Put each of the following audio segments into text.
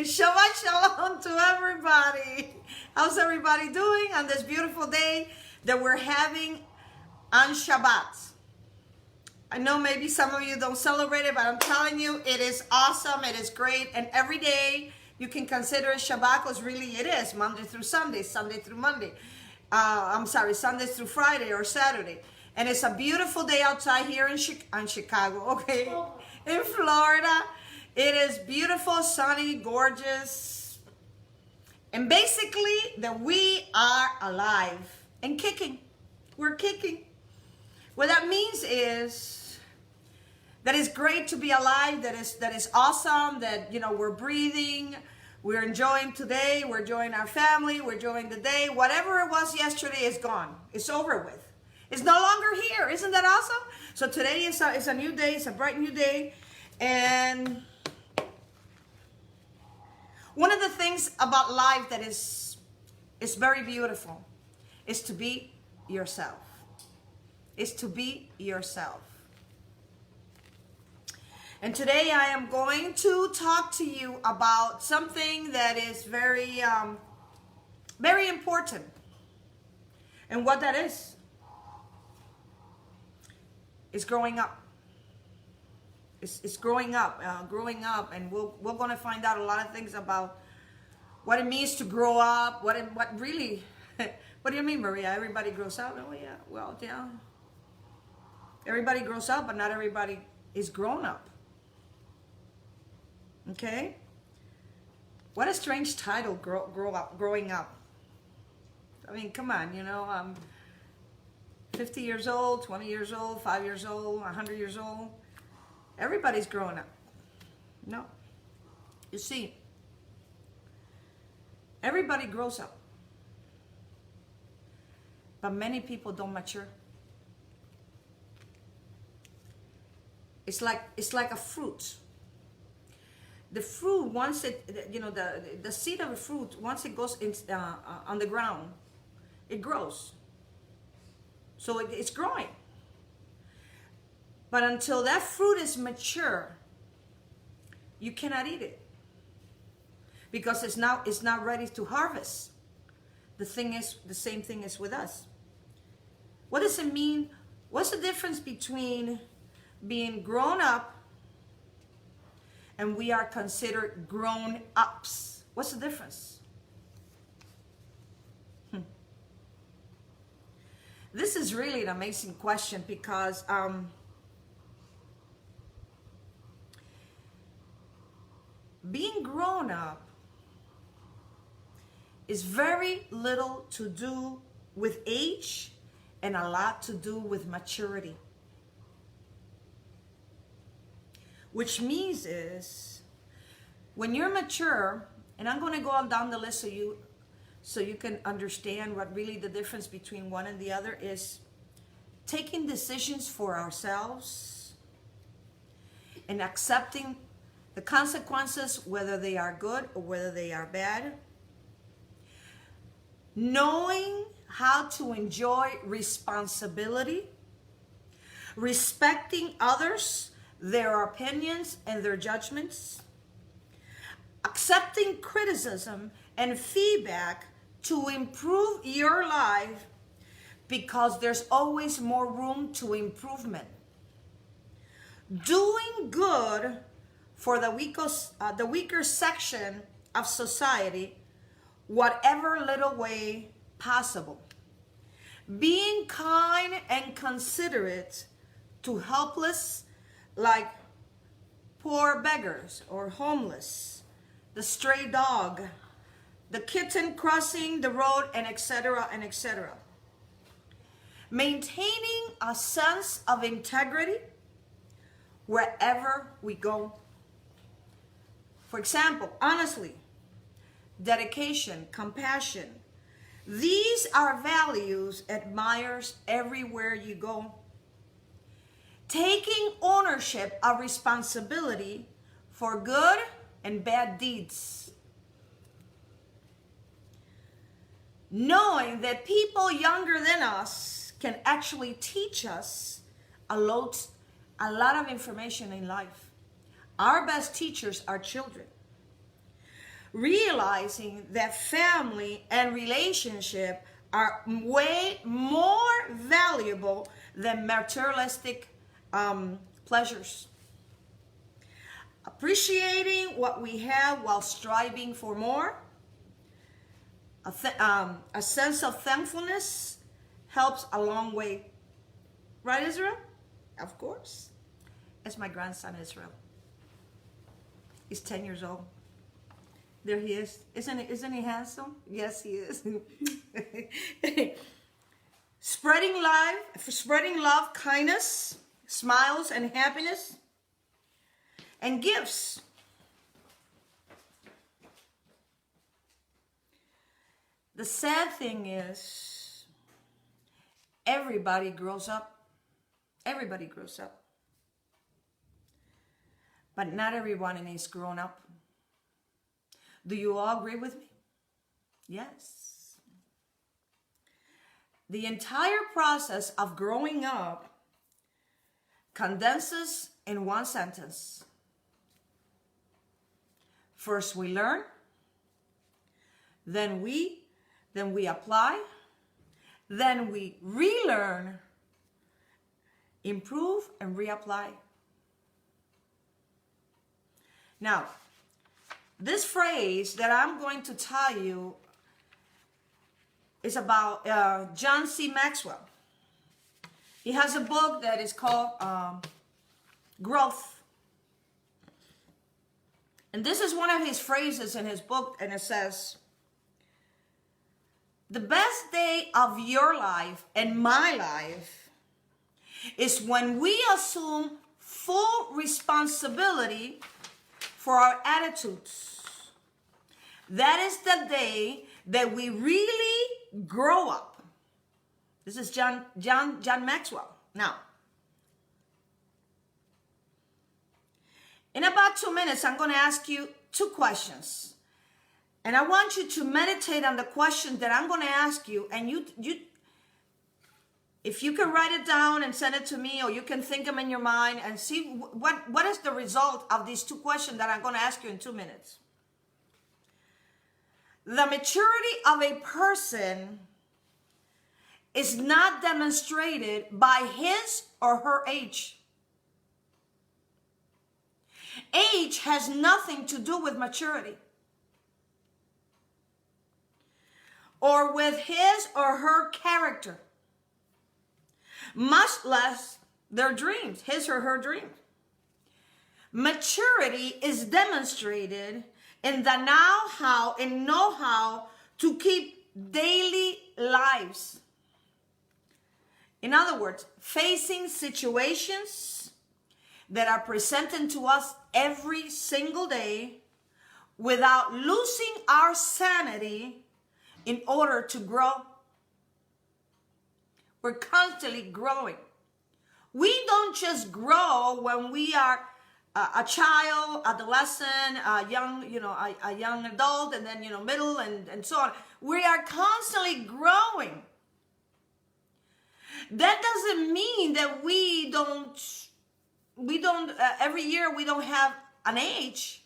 Shabbat shalom to everybody. How's everybody doing on this beautiful day that we're having on Shabbat? I know maybe some of you don't celebrate it, but I'm telling you, it is awesome. It is great. And every day you can consider it Shabbat, because really it is Monday through Sunday, Sunday through Monday. Sundays through Friday or Saturday. And it's a beautiful day outside here in Chicago, okay? In Florida. It is beautiful, sunny, gorgeous. And basically that we are alive and kicking. We're kicking. What that means is that it's great to be alive, that is awesome, that, you know, we're breathing, we're enjoying today, we're enjoying our family, we're enjoying the day. Whatever it was yesterday is gone. It's over with. It's no longer here. Isn't that awesome? So today is a new day. It's a bright new day. And one of the things about life that is very beautiful is to be yourself. Is to be yourself. And today I am going to talk to you about something that is very, very important. And what that is growing up. It's growing up, and we're going to find out a lot of things about what it means to grow up. What really? What do you mean, Maria? Everybody grows up? Oh yeah. Well, yeah. Everybody grows up, but not everybody is grown up. Okay. What a strange title, growing up. I mean, come on, you know. 50 years old, 20 years old, 5 years old, 100 years old. Everybody's growing up. No. You see, everybody grows up. But many people don't mature. It's like a fruit. The fruit, once it, you know, the seed of a fruit, once it goes in, on the ground, it grows. So it's growing. But until that fruit is mature, you cannot eat it, because it's not ready to harvest. The same thing is with us. What does it mean? What's the difference between being grown up and we are considered grown ups? What's the difference? This is really an amazing question, because being grown up is very little to do with age and a lot to do with maturity. Which means is, when you're mature, and I'm going to go on down the list so you can understand what really the difference between one and the other is: taking decisions for ourselves and accepting the consequences, whether they are good or whether they are bad. Knowing how to enjoy responsibility, respecting others, their opinions and their judgments, accepting criticism and feedback to improve your life, because there's always more room to improvement. Doing good for the weaker section of society, whatever little way possible. Being kind and considerate to helpless, like poor beggars or homeless, the stray dog, the kitten crossing the road, and etc., and etc. Maintaining a sense of integrity wherever we go. For example, honestly, dedication, compassion. These are values admired everywhere you go. Taking ownership of responsibility for good and bad deeds. Knowing that people younger than us can actually teach us a lot of information in life. Our best teachers are children. realizing that family and relationship are way more valuable than materialistic pleasures. Appreciating what we have while striving for more. A sense of thankfulness helps a long way. Right, Israel? Of course. It's my grandson, Israel. He's 10 years old. There he is. Isn't he handsome? Yes, he is. Spreading love, kindness, smiles, and happiness, and gifts. The sad thing is, everybody grows up. Everybody grows up. But not everyone is grown up. Do you all agree with me? Yes. The entire process of growing up condenses in one sentence. First we learn, then we apply, then we relearn, improve, and reapply. Now, this phrase that I'm going to tell you is about John C. Maxwell. He has a book that is called Growth. And this is one of his phrases in his book, and it says, the best day of your life and my life is when we assume full responsibility for our attitudes. That is the day that we really grow up. This is John Maxwell. Now, in about 2 minutes, I'm going to ask you 2 questions. And I want you to meditate on the question that I'm going to ask you. And you, if you can write it down and send it to me, or you can think them in your mind and see what is the result of these 2 questions that I'm going to ask you in 2 minutes. The maturity of a person is not demonstrated by his or her age. Age has nothing to do with maturity, or with his or her character, much less their dreams, his or her dreams. Maturity is demonstrated in the know-how to keep daily lives. In other words, facing situations that are presented to us every single day without losing our sanity in order to grow. We're constantly growing. We don't just grow when we are a child, adolescent, a young adult, and then, middle and so on. We are constantly growing. That doesn't mean that we don't every year we don't have an age.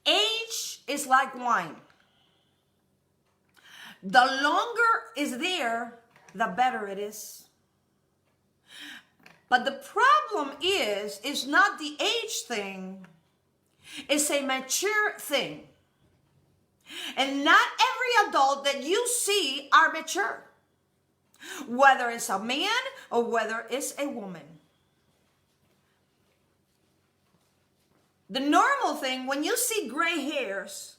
Age is like wine. The longer is there, the better it is. But the problem is not the age thing. It's a mature thing. And not every adult that you see are mature. Whether it's a man or whether it's a woman. The normal thing, when you see gray hairs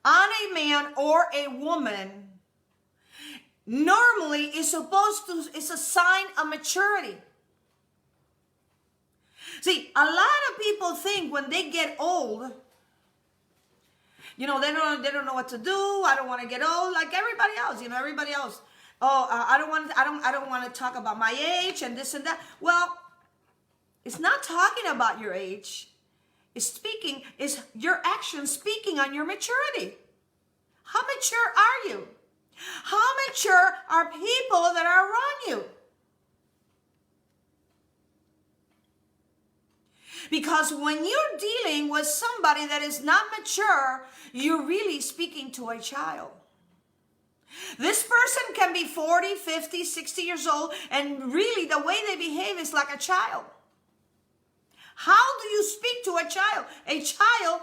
on a man or a woman, normally it's a sign of maturity. See, a lot of people think when they get old, they don't know what to do. I don't want to get old like everybody else. Everybody else. Oh, I don't want to talk about my age and this and that. Well, it's not talking about your age. It's your action speaking on your maturity. How mature are you? How mature are people that are around you? Because when you're dealing with somebody that is not mature, you're really speaking to a child. This person can be 40, 50, 60 years old, and really the way they behave is like a child. How do you speak to a child? A child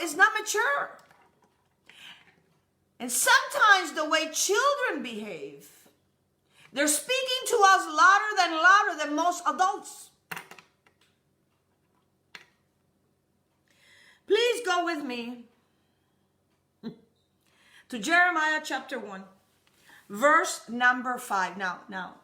is not mature. And sometimes the way children behave, they're speaking to us louder than most adults. Please go with me to Jeremiah chapter 1, verse number 5. Now.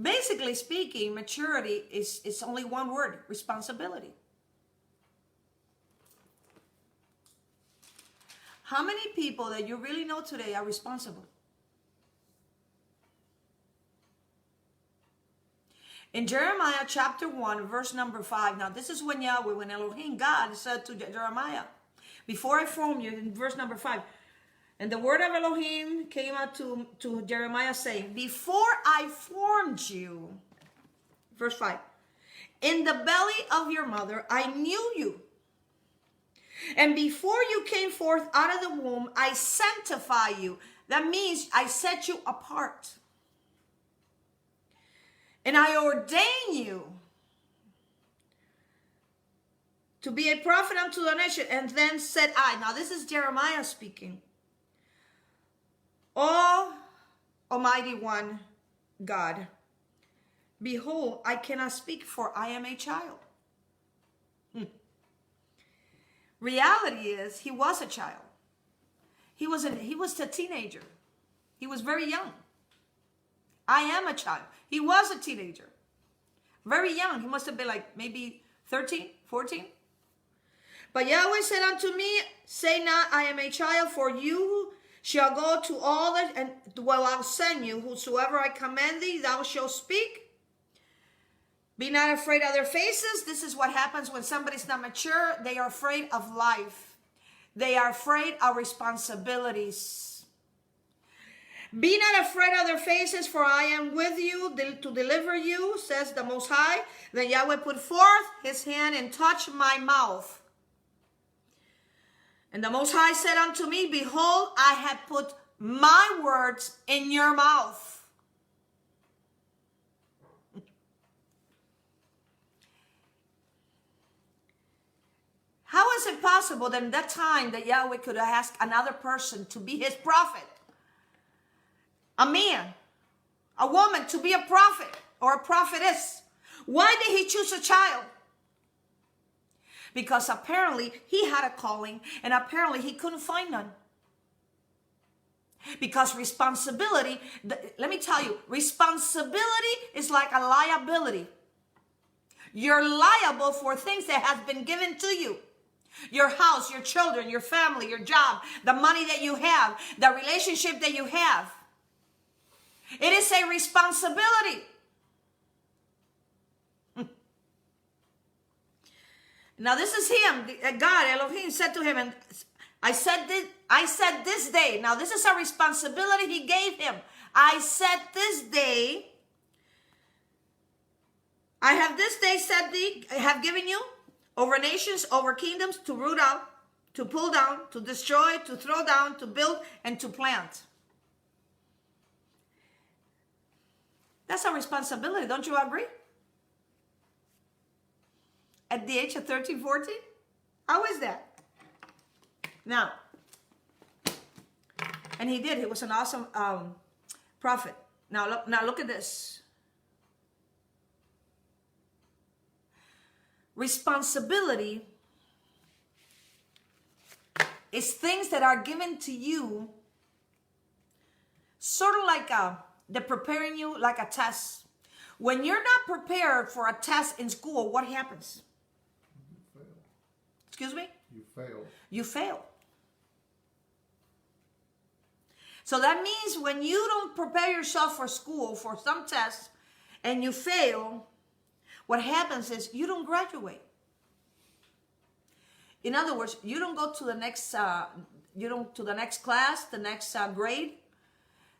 Basically speaking, maturity is only one word: responsibility. How many people that you really know today are responsible? In Jeremiah chapter 1, verse number 5, now this is when Elohim, God, said to Jeremiah, before I formed you, in verse number 5, and the word of Elohim came out to Jeremiah saying, before I formed you, verse 5, in the belly of your mother, I knew you. And before you came forth out of the womb, I sanctify you. That means I set you apart. And I ordain you to be a prophet unto the nation. And then said I. Now this is Jeremiah speaking. O Almighty One, God, behold, I cannot speak, for I am a child. Reality is, he was a child. He was a teenager. He was very young. I am a child. He was a teenager. Very young. He must have been like maybe 13, 14. But Yahweh said unto me, say not, I am a child, for you shall go to all that, and I'll send you. Whosoever I command thee, thou shalt speak. Be not afraid of their faces. This is what happens when somebody's not mature. They are afraid of life. They are afraid of responsibilities. Be not afraid of their faces, for I am with you to deliver you, says the Most High. Then Yahweh put forth his hand and touched my mouth. And the Most High said unto me, behold, I have put my words in your mouth. How is it possible that in that time that Yahweh could ask another person to be his prophet? A man, a woman to be a prophet or a prophetess. Why did he choose a child? Because apparently he had a calling and apparently he couldn't find none. Because responsibility, let me tell you, responsibility is like a liability. You're liable for things that have been given to you. Your house, your children, your family, your job, the money that you have, the relationship that you have. It is a responsibility. Now this is him. God, Elohim said to him, and I said this day. Now this is a responsibility he gave him. I said this day. I have this day said thee, I have given you over nations, over kingdoms, to root out, to pull down, to destroy, to throw down, to build, and to plant. That's a responsibility. Don't you agree? At the age of 13, 14? How is that? Now, and he did. He was an awesome prophet. Now look at this. Responsibility is things that are given to you, sort of like they're preparing you like a test. When you're not prepared for a test in school, what happens? You fail. Excuse me? You fail. You fail. So that means when you don't prepare yourself for school, for some tests, and you fail, what happens is you don't graduate. In other words, you don't go to the next, class, the next grade.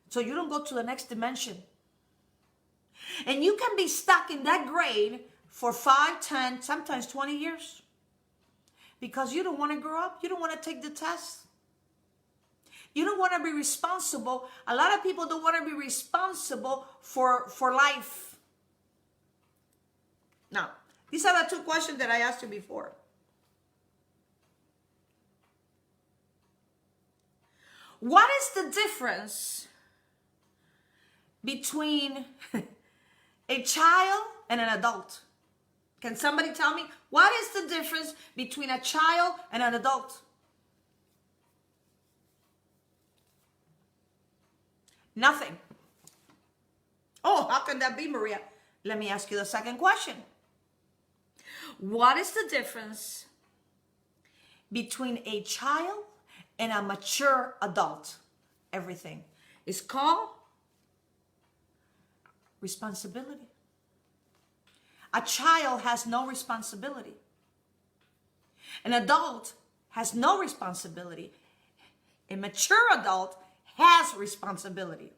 so you don't go to the next dimension. And you can be stuck in that grade for 5, 10, sometimes 20 years because you don't want to grow up. You don't want to take the test. You don't want to be responsible. A lot of people don't want to be responsible for life. Now, these are the 2 questions that I asked you before. What is the difference between a child and an adult? Can somebody tell me what is the difference between a child and an adult? Nothing. Oh, how can that be, Maria? Let me ask you the second question. What is the difference between a child and a mature adult? Everything is called responsibility. A child has no responsibility. An adult has no responsibility. A mature adult has responsibility.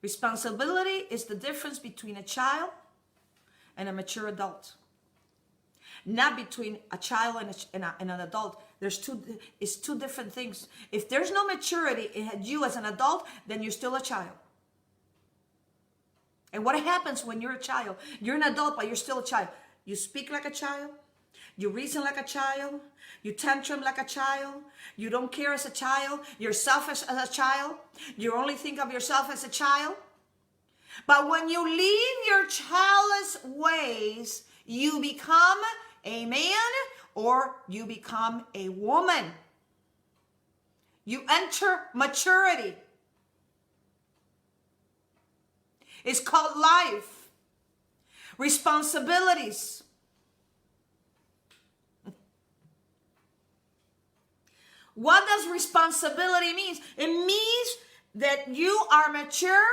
Responsibility is the difference between a child and a mature adult. Not between a child and an adult. It's 2 different things. If there's no maturity in you as an adult, then you're still a child. And what happens when you're a child? You're an adult, but you're still a child. You speak like a child. You reason like a child. You tantrum like a child. You don't care as a child. You're selfish as a child. You only think of yourself as a child. But when you leave your childish ways, you become a man or you become a woman. You enter maturity. It's called life. Responsibilities. What does responsibility mean? It means that you are mature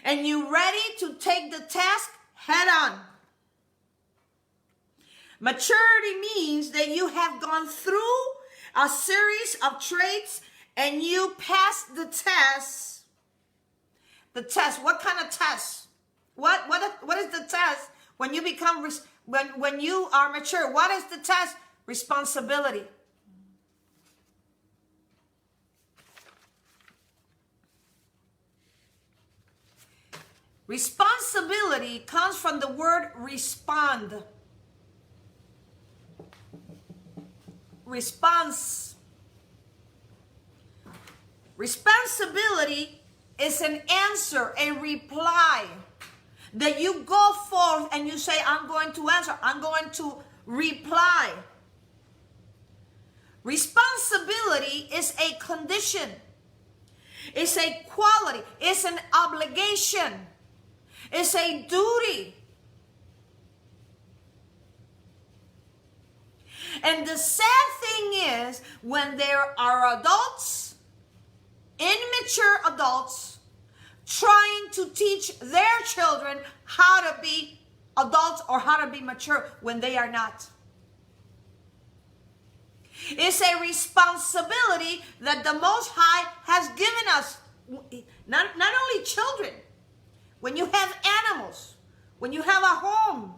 and you're ready to take the task head on. Maturity means that you have gone through a series of traits and you pass the test. The test. What kind of test? What is the test when you become when you are mature? What is the test? Responsibility. Responsibility comes from the word respond. Response. Responsibility is an answer, a reply that you go forth and you say, I'm going to answer, I'm going to reply. Responsibility is a condition. It's a quality. It's an obligation. It's a duty. And the sad thing is, when there are adults, immature adults, trying to teach their children how to be adults or how to be mature when they are not. It's a responsibility that the Most High has given us. Not only children. When you have animals, when you have a home,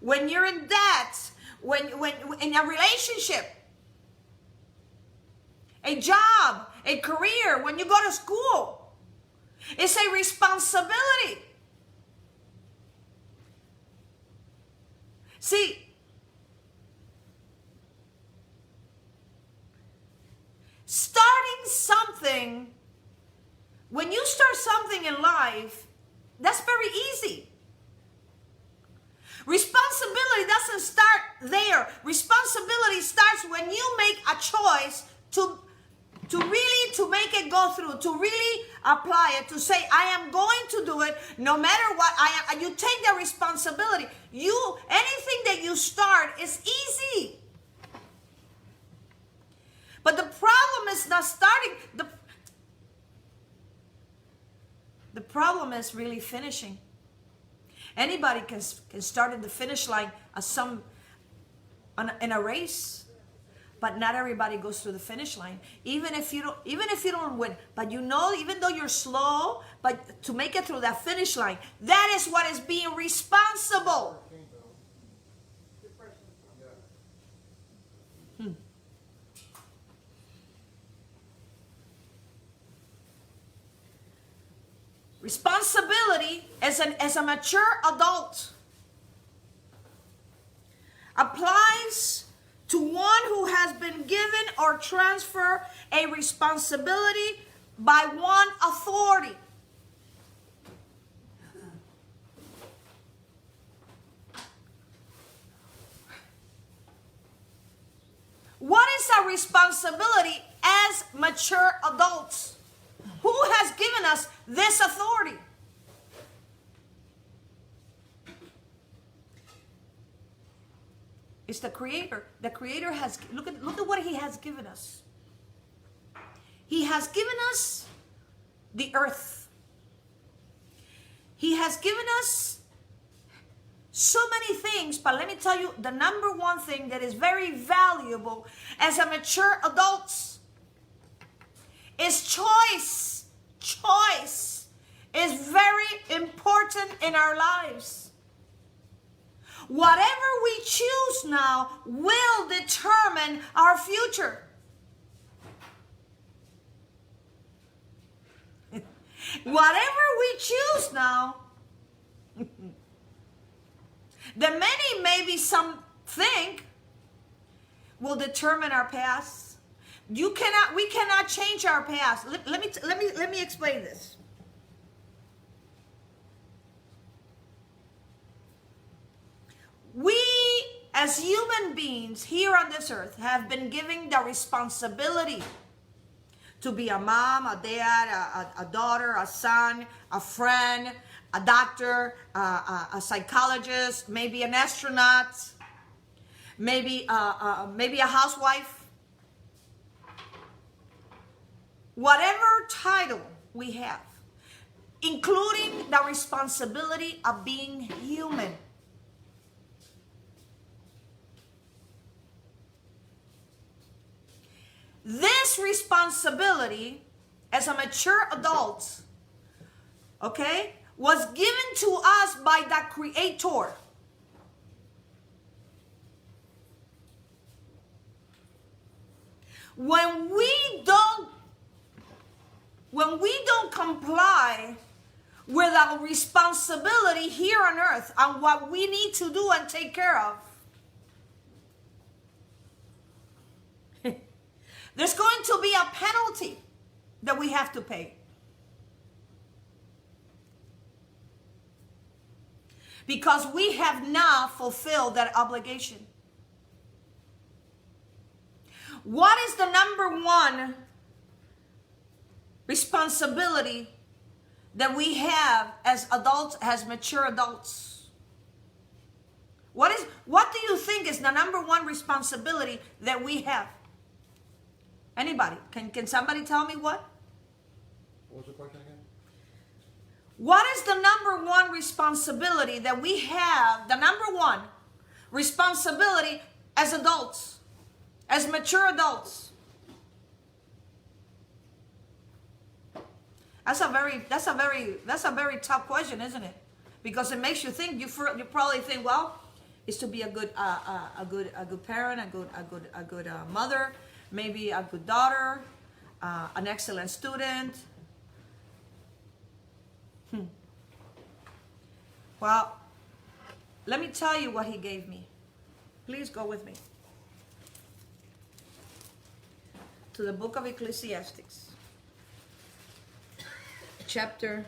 when you're in debt, when in a relationship, a job, a career, when you go to school, it's a responsibility. See, starting something, when you start something in life, that's very easy. Responsibility doesn't start there. Responsibility starts when you make a choice to make it go through, to really apply it, to say, I am going to do it no matter what. You take the responsibility. Anything that you start is easy. But the problem is not starting. The problem is really finishing. Anybody can start at the finish line in a race, but not everybody goes to the finish line. Even if you don't win, but you know, even though you're slow, but to make it through that finish line, that is what is being responsible. Responsibility as a mature adult applies to one who has been given or transferred a responsibility by one authority. What is our responsibility as mature adults? Who has given us this authority? It's the Creator. The Creator has, look at what He has given us. He has given us the earth. He has given us so many things, but let me tell you, the number one thing that is very valuable as a mature adults is choice. Choice is very important in our lives. Whatever we choose now will determine our future. Whatever we choose now, that many, maybe some think, will determine our past. We cannot change our past. Let me explain this. We, as human beings here on this earth, have been given the responsibility to be a mom, a dad, a daughter, a son, a friend, a doctor, a psychologist, maybe an astronaut, maybe a housewife. Whatever title we have, including the responsibility of being human. This responsibility as a mature adult, okay, was given to us by the Creator. When we don't comply with our responsibility here on earth and what we need to do and take care of, there's going to be a penalty that we have to pay. Because we have not fulfilled that obligation. What is the number one responsibility that we have as adults, as mature adults? What do you think is the number one responsibility that we have? Anybody? Can somebody tell me what? What was the question again? What is the number one responsibility that we have, the number one responsibility as adults, as mature adults? That's a very tough question, isn't it? Because it makes you think. You probably think, well, is to be a good parent, a good mother, maybe a good daughter, an excellent student. Well, let me tell you what He gave me. Please go with me to the book of Ecclesiastes, chapter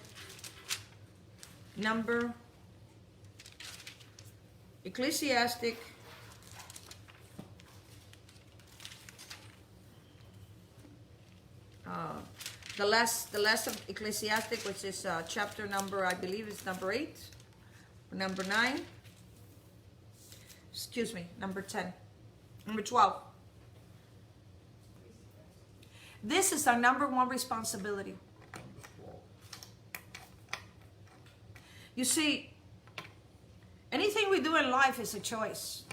number, Ecclesiastic, the last of Ecclesiastic, which is chapter number, I believe it's number 8, or number 9. Excuse me, number 10, number 12. This is our number one responsibility. You see, Anything we do in life is a choice.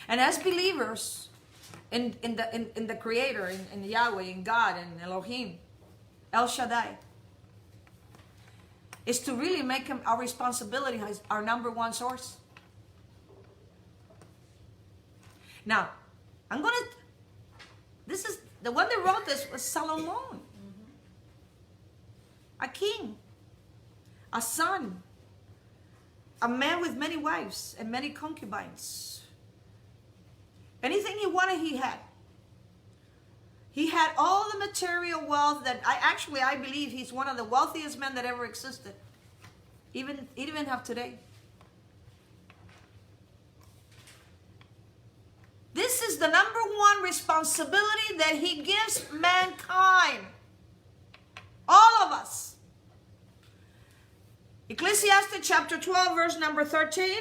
And as believers in the Creator, in Yahweh, in God, in Elohim, El Shaddai, is to really make Him our responsibility, our number one source. Now, this is, the one that wrote this was Solomon. A king, a son, a man with many wives and many concubines. Anything he wanted, he had. He had all the material wealth that I believe he's one of the wealthiest men that ever existed. Even have today. This is the number one responsibility that he gives mankind. All of us. Ecclesiastes chapter 12, verse number 13.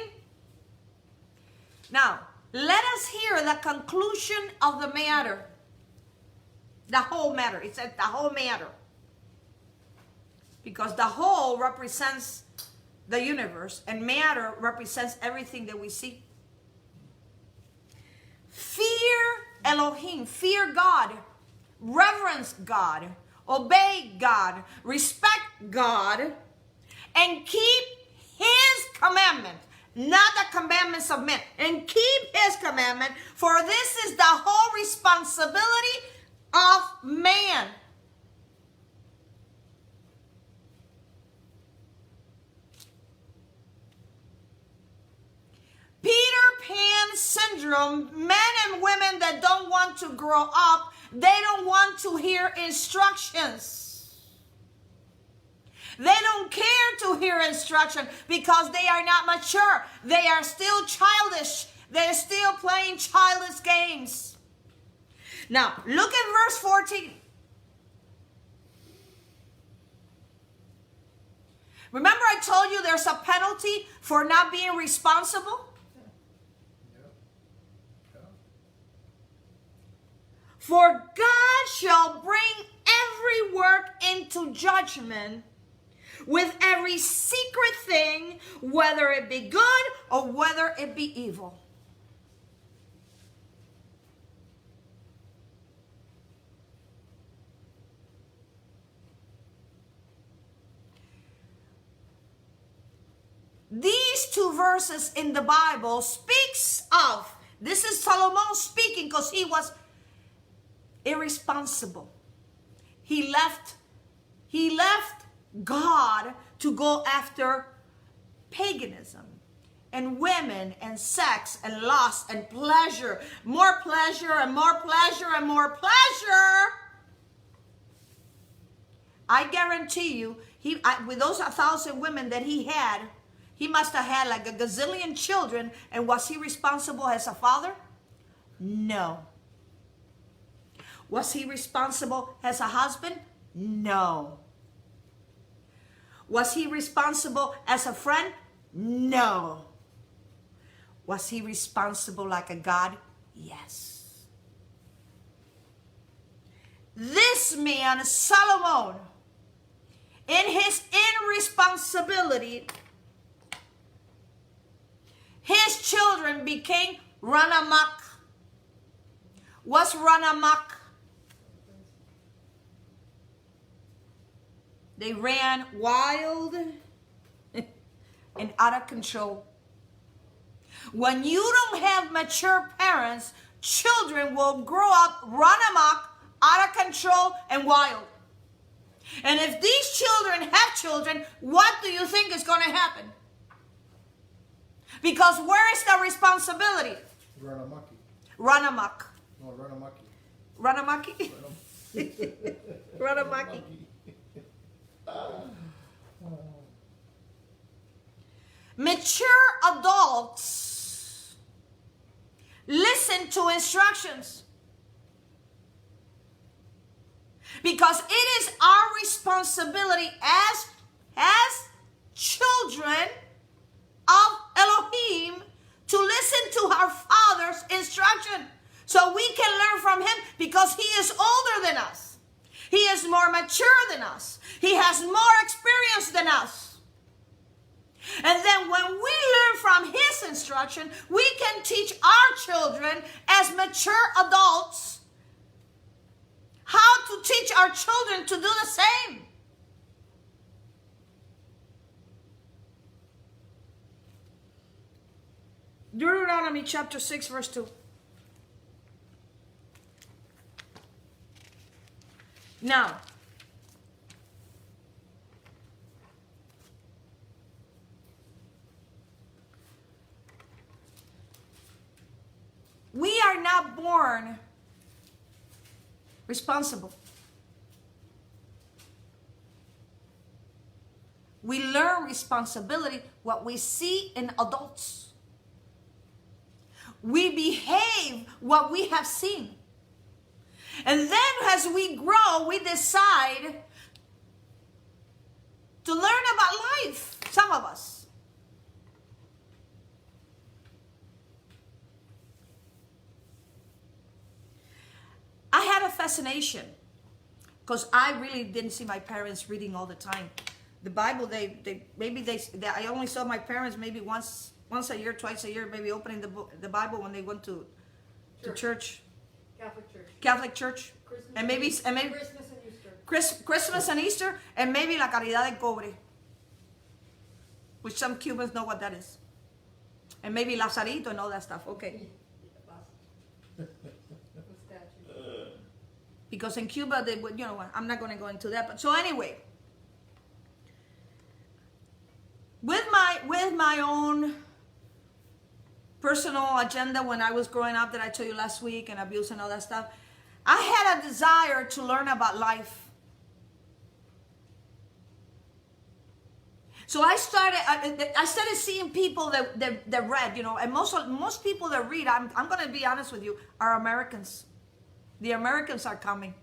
Now, let us hear the conclusion of the matter. The whole matter. It said the whole matter. Because the whole represents the universe, and matter represents everything that we see. Fear Elohim, fear God, reverence God, obey God, respect God, and keep His commandment, not the commandments of men, and keep His commandment, for this is the whole responsibility of man. Peter Pan syndrome, men and women that don't want to grow up, they don't want to hear instructions. They don't care to hear instruction because they are not mature. They are still childish. They're still playing childish games. Now, look at verse 14. Remember I told you there's a penalty for not being responsible? For God shall bring every work into judgment with every secret thing, whether it be good or whether it be evil. These two verses in the Bible speaks of, this is Solomon speaking because he was irresponsible. He left God to go after paganism and women and sex and lust and pleasure. More pleasure and more pleasure and more pleasure. I guarantee you, with those 1,000 women that he had, he must have had like a gazillion children. And was he responsible as a father? No. Was he responsible as a husband? No. Was he responsible as a friend? No. Was he responsible like a God? Yes. This man, Solomon, in his irresponsibility, his children became run amok. What's run amok? They ran wild and out of control. When you don't have mature parents, children will grow up, run amok, out of control, and wild. And if these children have children, what do you think is going to happen? Because where is the responsibility? Run amok. Run amok. No, run amok. Run amok. Run amok. Mature adults listen to instructions because it is our responsibility as children of Elohim to listen to our Father's instruction so we can learn from Him because He is older than us. He is more mature than us. He has more experience than us. And then when we learn from his instruction, we can teach our children as mature adults how to teach our children to do the same. Deuteronomy chapter 6 verse 2. Now, we are not born responsible. We learn responsibility what we see in adults. We behave what we have seen. And then as we grow, we decide to learn about life, some of us. I had a fascination because I really didn't see my parents reading all the time. The Bible, I only saw my parents maybe once a year, twice a year, maybe opening the Bible when they went to church. Catholic church. Christmas And maybe Christmas and Easter. Christmas and Easter, and maybe la caridad del cobre, which some Cubans know what that is. And maybe Lazarito and all that stuff. Okay. Because in Cuba, they would, I'm not going to go into that. But so anyway, with my own personal agenda when I was growing up that I told you last week, and abuse and all that stuff, I had a desire to learn about life. So I started seeing people that read, and most people that read, I'm going to be honest with you, are Americans. The Americans are coming.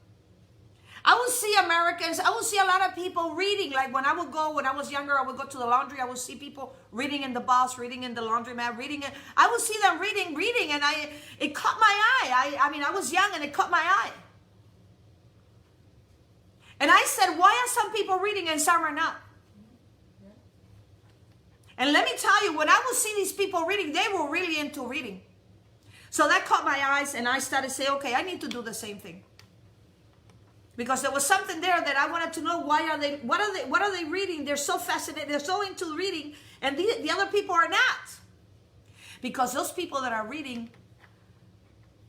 I would see Americans, I would see a lot of people reading. Like when I was younger, I would go to the laundry, I would see people reading in the bus, reading in the laundromat, reading it. I would see them reading, and it caught my eye. I was young and it caught my eye. And I said, why are some people reading and some are not? And let me tell you, when I would see these people reading, they were really into reading. So that caught my eyes, and I started saying, okay, I need to do the same thing. Because there was something there that I wanted to know. What are they reading? They're so fascinated. They're so into reading. And the other people are not. Because those people that are reading,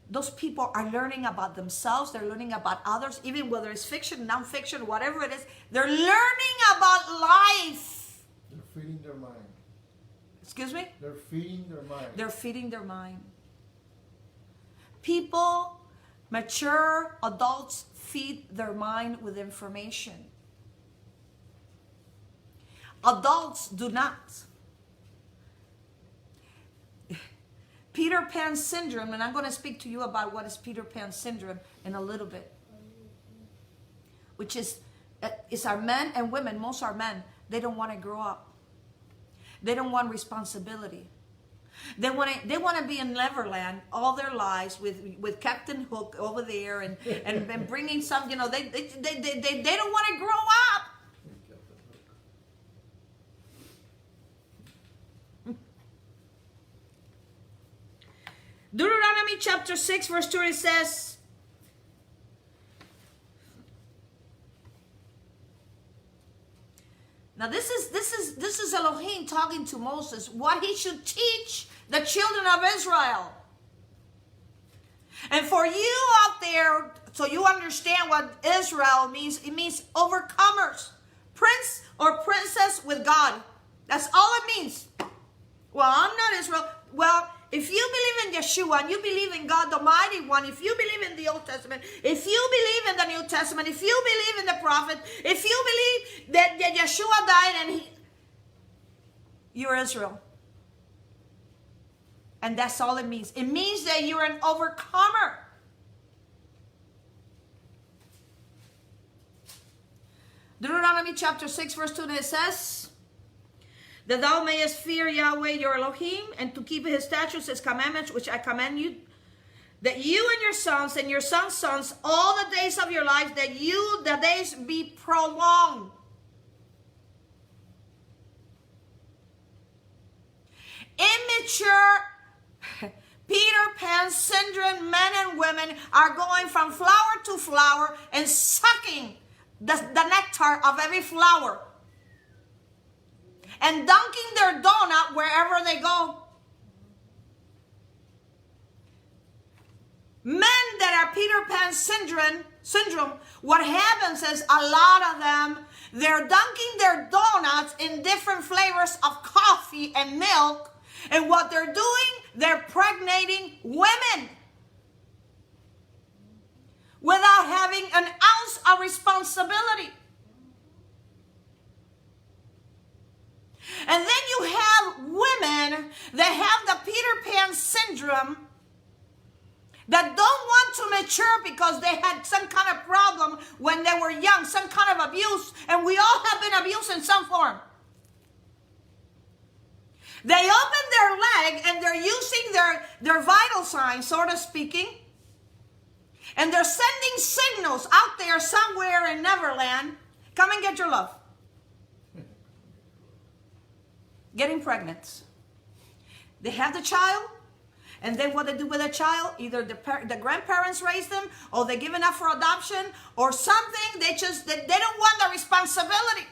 those people are learning about themselves. They're learning about others. Even whether it's fiction, non-fiction, whatever it is. They're learning about life. They're feeding their mind. Excuse me? They're feeding their mind. They're feeding their mind. People, mature adults, feed their mind with information. Adults do not. Peter Pan syndrome, and I'm going to speak to you about what is Peter Pan syndrome in a little bit. Which is our men and women, most are men, they don't want to grow up. They don't want responsibility. They want to be in Neverland all their lives with Captain Hook over there and bringing some, they don't want to grow up. Deuteronomy chapter 6 verse 2, it says, now this is Elohim talking to Moses, what he should teach the children of Israel. And for you out there, so you understand what Israel means, it means overcomers, prince or princess with God. That's all it means. Well, I'm not Israel. Well, if you believe in Yeshua and you believe in God the Mighty One, if you believe in the Old Testament, if you believe in the New Testament, if you believe in the prophet, if you believe that Yeshua died and you're Israel. And that's all it means. It means that you're an overcomer. Deuteronomy chapter 6 verse 2, it says, that thou mayest fear Yahweh your Elohim, and to keep his statutes, his commandments, which I command you, that you and your sons' sons, all the days of your life, that the days be prolonged. Pan syndrome men and women are going from flower to flower and sucking the nectar of every flower and dunking their donut wherever they go. Men that are Peter Pan syndrome, what happens is a lot of them, they're dunking their donuts in different flavors of coffee and milk. And what they're doing, they're pregnating women without having an ounce of responsibility. And then you have women that have the Peter Pan syndrome that don't want to mature because they had some kind of problem when they were young, some kind of abuse, and we all have been abused in some form. They open their leg and they're using their vital signs, sort of speaking, and they're sending signals out there somewhere in Neverland, come and get your love. Getting pregnant. They have the child, and then what they do with the child, either the grandparents raise them, or they give it up for adoption, or something. They don't want the responsibility.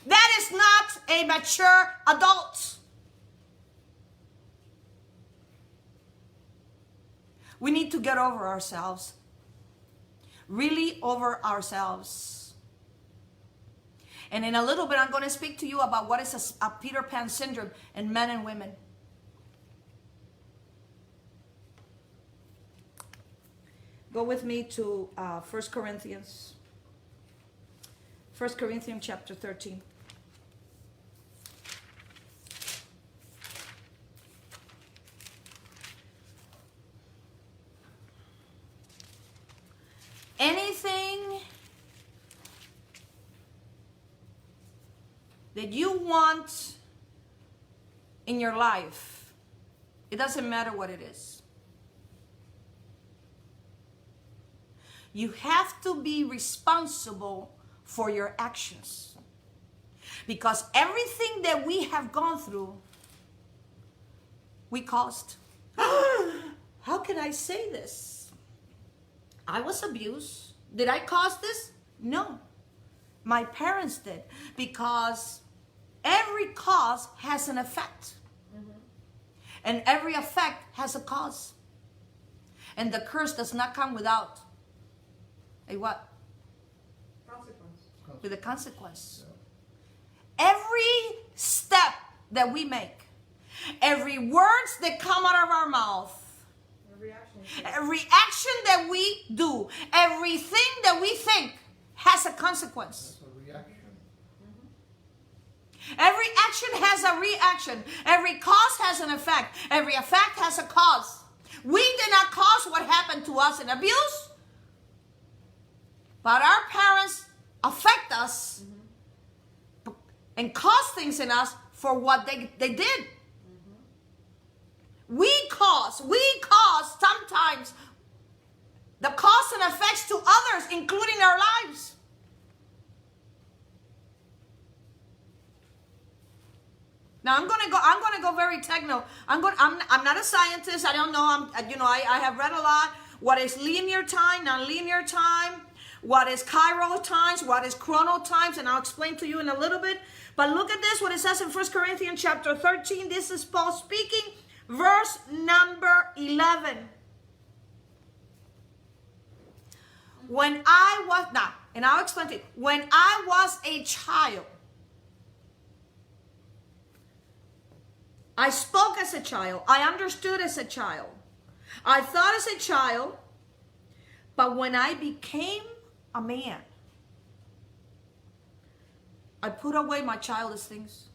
That is not a mature adult. We need to get over ourselves. Really over ourselves. And in a little bit, I'm going to speak to you about what is a Peter Pan syndrome in men and women. Go with me to 1 Corinthians. 1 Corinthians chapter 13. Anything that you want in your life, it doesn't matter what it is. You have to be responsible for your actions. Because everything that we have gone through, we caused. How can I say this? I was abused. Did I cause this? No. My parents did. Because every cause has an effect. And every effect has a cause. And the curse does not come without a what? Consequence. With a consequence. Every step that we make, every words that come out of our mouth, every action that we do, everything that we think has a consequence. That's a reaction. Every action has a reaction. Every cause has an effect. Every effect has a cause. We did not cause what happened to us in abuse, but our parents affect us and cause things in us for what they did. We cause sometimes the cause and effects to others, including our lives. Now I'm gonna go very techno. I'm not a scientist. I don't know. I have read a lot. What is linear time, non-linear time? What is Cairo times? What is chrono times? And I'll explain to you in a little bit. But look at this, what it says in 1 Corinthians chapter 13. This is Paul speaking, verse number 11. And I'll explain to you. When I was a child, I spoke as a child. I understood as a child. I thought as a child. But when I became a man, I put away my childish things.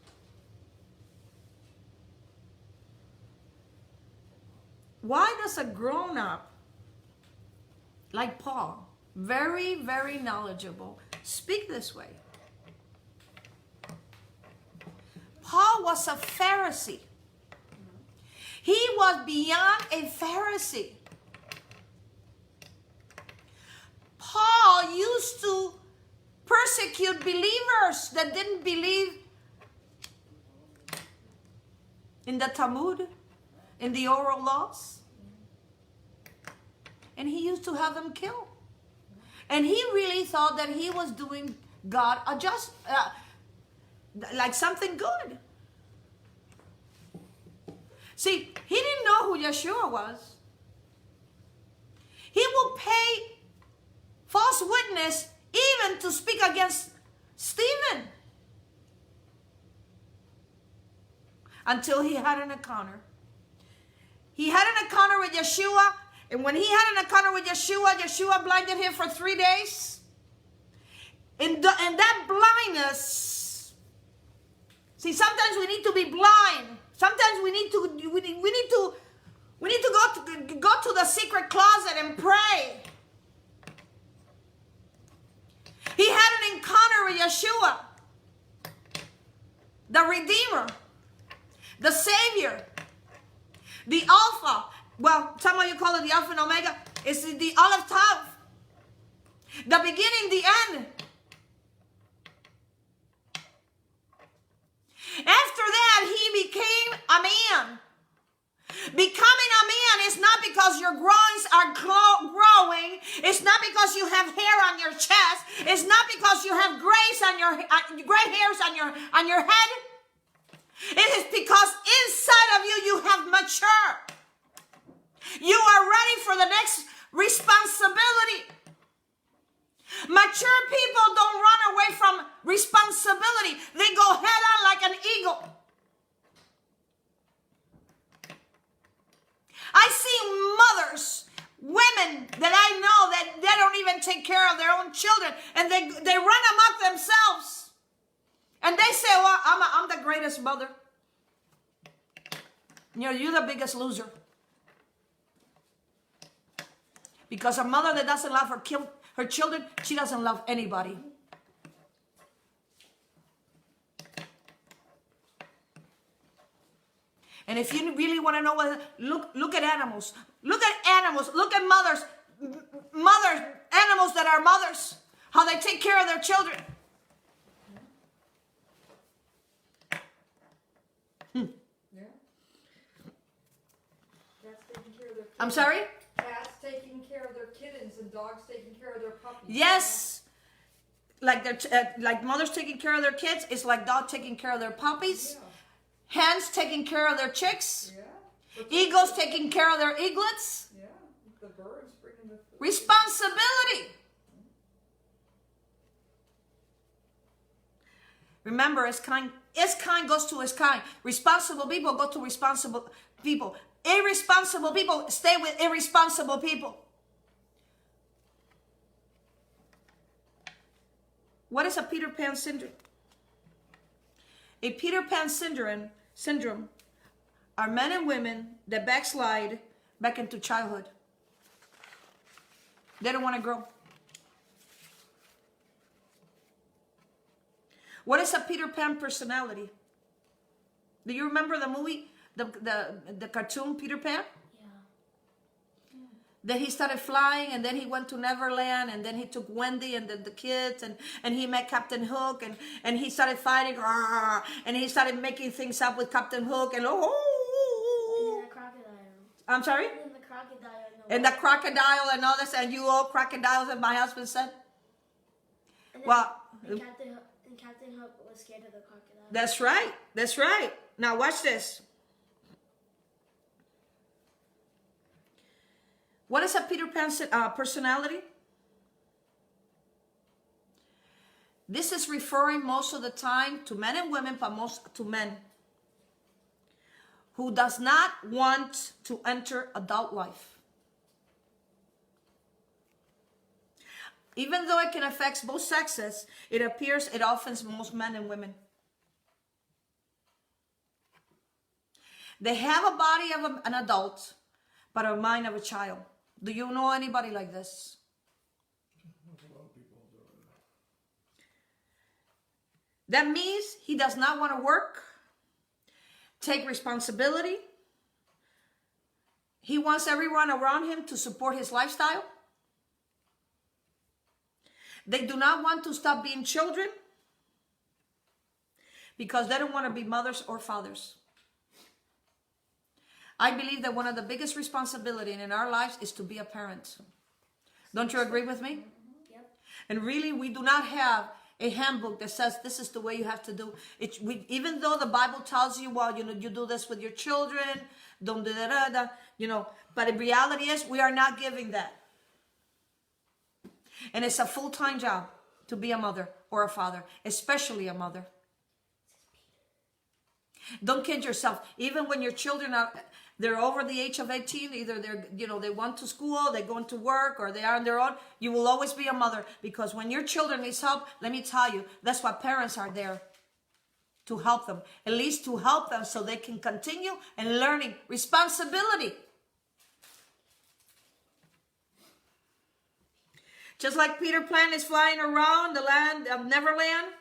Why does a grown-up like Paul, very, very knowledgeable, speak this way? Paul was a Pharisee. He was beyond a Pharisee. Paul used to persecute believers that didn't believe in the Talmud, in the oral laws. and he used to have them killed. And he really thought that he was doing God like something good. See, he didn't know who Yeshua was. He will pay false witness even to speak against Stephen. Until he had an encounter. He had an encounter with Yeshua. And when he had an encounter with Yeshua, Yeshua blinded him for 3 days. And that blindness, see, sometimes we need to be blind. Sometimes we need to go to the secret closet and pray. He had an encounter with Yeshua, the Redeemer, the Savior, the Alpha. Well, some of you call it the Alpha and Omega. It's the olive top, the beginning, the end. After that, he became a man. Becoming a man is not because your groins are growing. It's not because you have hair on your chest. It's not because you have gray hairs on your head. It is because inside of you, you have matured. You are ready for the next responsibility. Mature people don't run away from responsibility. They go head on like an eagle. I see mothers, women that I know that they don't even take care of their own children, and they run amok themselves. And they say, well, I'm the greatest mother. You're the biggest loser. Because a mother that doesn't love her children, she doesn't love anybody. And if you really want to know what, look at animals. Look at animals. Look at mothers, animals that are mothers, how they take care of their children. Yeah. Cats taking care of their kittens. I'm sorry? Cats taking care of their kittens and dogs taking care of their puppies. Yes. Like mothers taking care of their kids, it's like dogs taking care of their puppies. Yeah. Hens taking care of their chicks. Yeah. Eagles taking care of their eaglets. Yeah. The birds bringing the food. Responsibility. Remember, as kind goes to as kind. Responsible people go to responsible people. Irresponsible people stay with irresponsible people. What is a Peter Pan syndrome? A Peter Pan syndrome are men and women that backslide back into childhood. They don't want to grow. What is a Peter Pan personality? Do you remember the movie, the cartoon Peter Pan? Yeah. That he started flying, and then he went to Neverland, and then he took Wendy and the kids, and he met Captain Hook, and he started fighting, and he started making things up with Captain Hook, and And the crocodile. I'm sorry? And the crocodile. And the crocodile and all this, and you all crocodiles, and my husband said. And Well, and Captain Hook was scared of the crocodile. That's right. That's right. Now watch this. What is a Peter Pan personality? This is referring most of the time to men and women, but most to men who does not want to enter adult life. Even though it can affect both sexes, it appears it offends most men and women. They have a body of an adult, but a mind of a child. Do you know anybody like this? That means he does not want to work, take responsibility. He wants everyone around him to support his lifestyle. They do not want to stop being children because they don't want to be mothers or fathers. I believe that one of the biggest responsibilities in our lives is to be a parent. Don't you agree with me? Yep. And really, we do not have a handbook that says this is the way you have to do it. Even though the Bible tells you, well, you do this with your children, don't do that, but the reality is we are not giving that. And it's a full-time job to be a mother or a father, especially a mother. Don't kid yourself. Even when your children they're over the age of 18, either they went to school, they're going to work, or they are on their own, you will always be a mother. Because when your children need help, let me tell you, that's why parents are there, to help them. At least to help them so they can continue and learning responsibility. Just like Peter Pan is flying around the land of Neverland.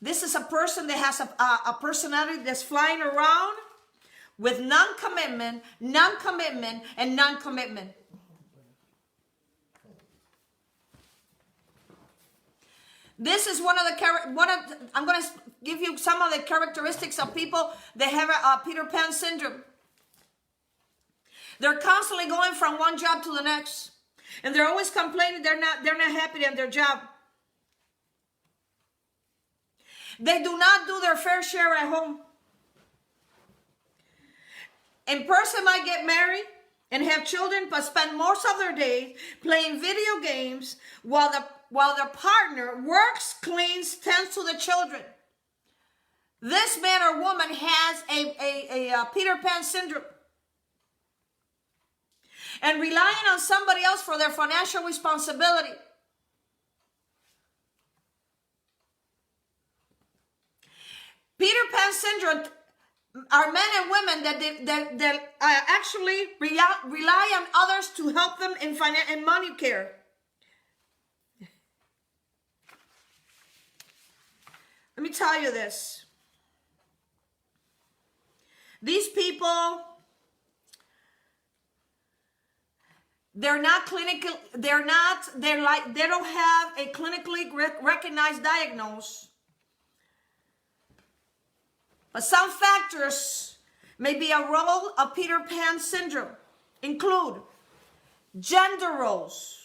This is a person that has a personality that's flying around with non-commitment, and non-commitment. This is I'm going to give you some of the characteristics of people that have a Peter Pan syndrome. They're constantly going from one job to the next. And they're always complaining they're not happy in their job. They do not do their fair share at home. A person might get married and have children, but spend most of their days playing video games while their partner works, cleans, tends to the children. This man or woman has a Peter Pan syndrome. And relying on somebody else for their financial responsibility. Peter Pan syndrome are men and women that actually rely on others to help them in money care. Let me tell you this. These people, they don't have a clinically recognized diagnosis. But some factors may be a role of Peter Pan syndrome include gender roles.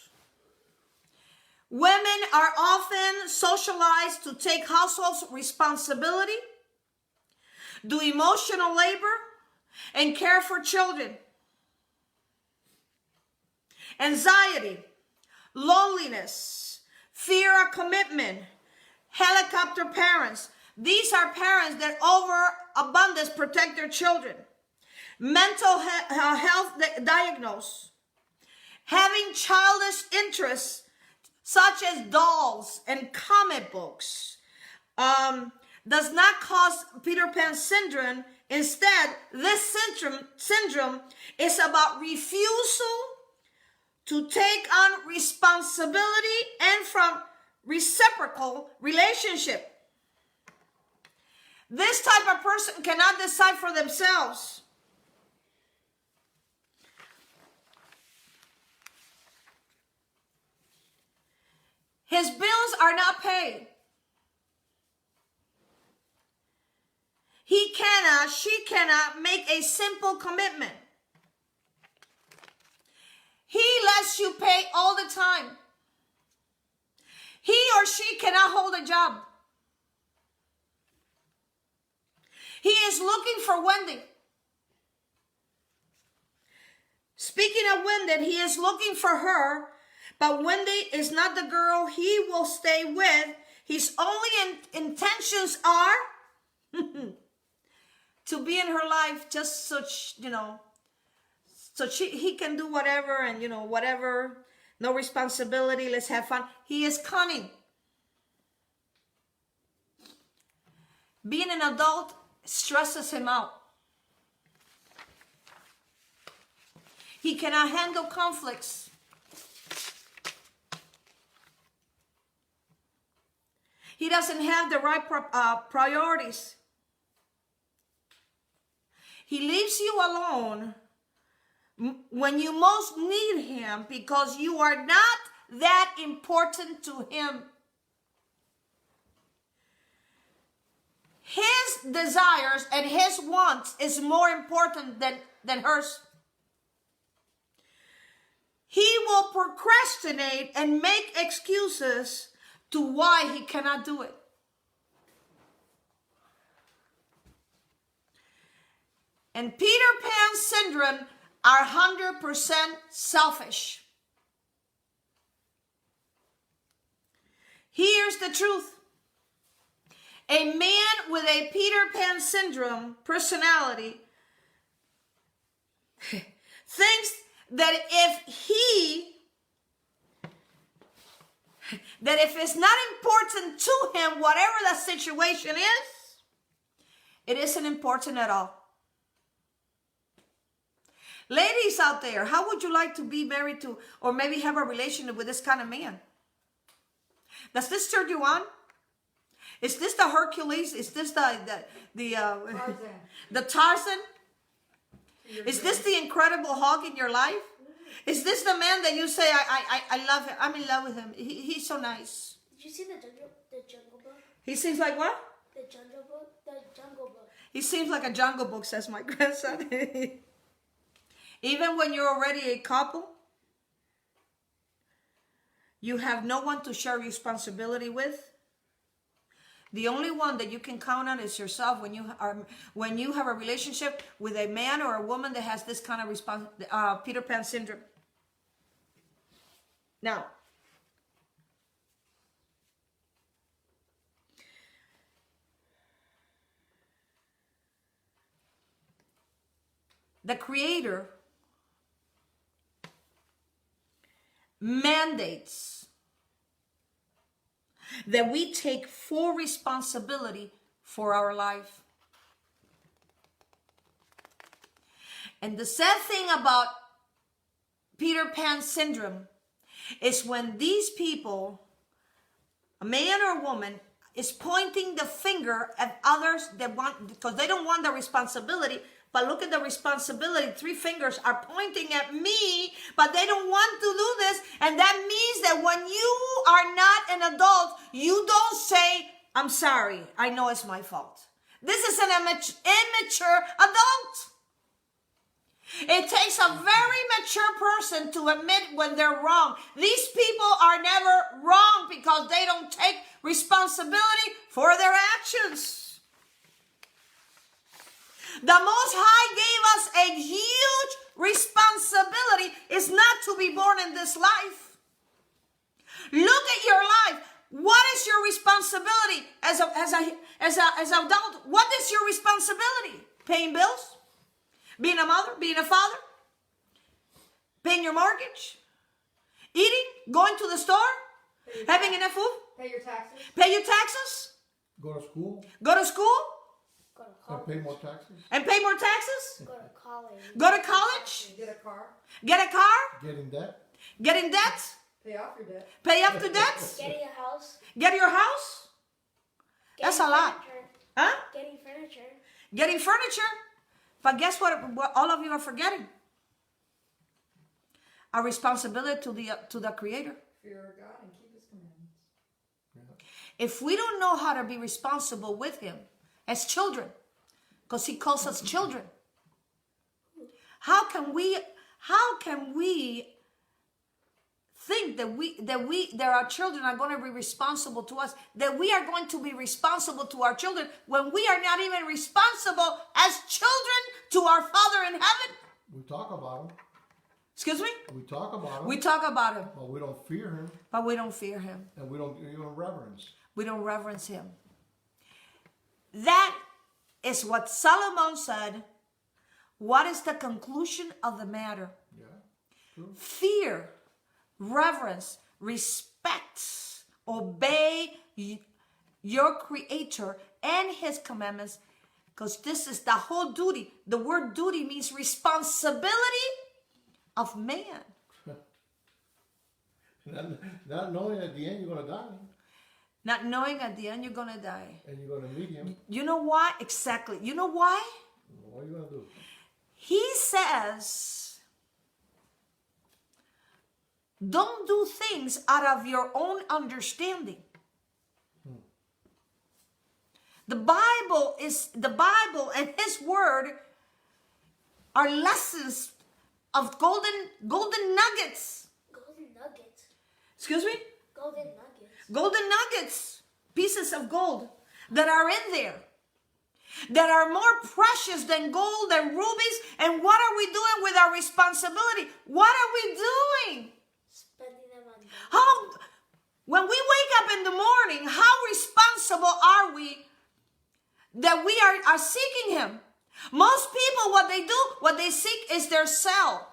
Women are often socialized to take household responsibility, do emotional labor, and care for children. Anxiety, loneliness, fear of commitment, helicopter parents. These are parents that overabundance protect their children. Mental health diagnosis. Having childish interests such as dolls and comic books does not cause Peter Pan syndrome. Instead, this syndrome is about refusal to take on responsibility and from reciprocal relationship. This type of person cannot decide for themselves. His bills are not paid. She cannot make a simple commitment. He lets you pay all the time. He or she cannot hold a job. He is looking for Wendy. Speaking of Wendy, he is looking for her, but Wendy is not the girl he will stay with. His only intentions are to be in her life just so, he can do whatever and, whatever, no responsibility, let's have fun. He is cunning. Being an adult stresses him out. He cannot handle conflicts. He doesn't have the right priorities. He leaves you alone when you most need him because you are not that important to him. His desires and his wants is more important than hers. He will procrastinate and make excuses to why he cannot do it. And Peter Pan syndrome are 100% selfish. Here's the truth. A man with a Peter Pan syndrome personality thinks that if it's not important to him, whatever the situation is, it isn't important at all. Ladies out there, how would you like to be married to, or maybe have a relationship with this kind of man? Does this turn you on? Is this the Hercules? Is this the Tarzan? Is this the Incredible Hulk in your life? Is this the man that you say, I love him, I'm in love with him, he's so nice? Did you see the Jungle Book? He seems like what? The Jungle Book? The Jungle Book. He seems like a Jungle Book, says my grandson. Even when you're already a couple, you have no one to share responsibility with. The only one that you can count on is yourself when you have a relationship with a man or a woman that has this kind of Peter Pan syndrome. Now, the Creator mandates that we take full responsibility for our life. And the sad thing about Peter Pan syndrome is when these people, a man or a woman, is pointing the finger at others that want, because they don't want the responsibility. But look at the responsibility. 3 fingers are pointing at me, but they don't want to do this. And that means that when you are not an adult, you don't say, I'm sorry, I know it's my fault. This is an immature adult. It takes a very mature person to admit when they're wrong. These people are never wrong because they don't take responsibility for their actions. The Most High gave us a huge responsibility. Is not to be born in this life. Look at your life. What is your responsibility as an adult? What is your responsibility? Paying bills? Being a mother? Being a father? Paying your mortgage? Eating? Going to the store? Having enough food? Pay your taxes. Pay your taxes? Go to school Go to school? Go to and college. pay more taxes. And pay more taxes? Go to college. Go to college? Get a car. Get a car? Get in debt. Get in debt? Pay off your debt. Pay up to debts? Getting a house. Get your house? That's a lot. Furniture. Huh? Getting furniture. Getting furniture? But guess what all of you are forgetting? Our responsibility to the Creator. Fear God and keep His commandments. If we don't know how to be responsible with Him as children, because He calls us children, how can we think that our children are going to be responsible to us, that we are going to be responsible to our children when we are not even responsible as children to our Father in heaven? We talk about him. Excuse me? We talk about him. We talk about Him, But we don't fear him. but we don't fear Him. And we don't even reverence. We don't reverence Him. That is what Solomon said. What is the conclusion of the matter? Yeah. True. Fear, reverence, respect, obey your Creator and His commandments, because this is the whole duty. The word duty means responsibility of man. Not knowing at the end you're going to die. Not knowing at the end you're going to die. And you're going to meet him. You know why? Exactly. You know why? What are you going to do? He says, don't do things out of your own understanding. The Bible Bible and His Word are lessons of golden nuggets. Golden nuggets. Excuse me? Golden nuggets. Golden nuggets, pieces of gold that are in there, that are more precious than gold and rubies. And what are we doing with our responsibility? What are we doing? Spending them on them. How, when we wake up in the morning, how responsible are we that we are seeking Him? Most people, what they seek is their cell.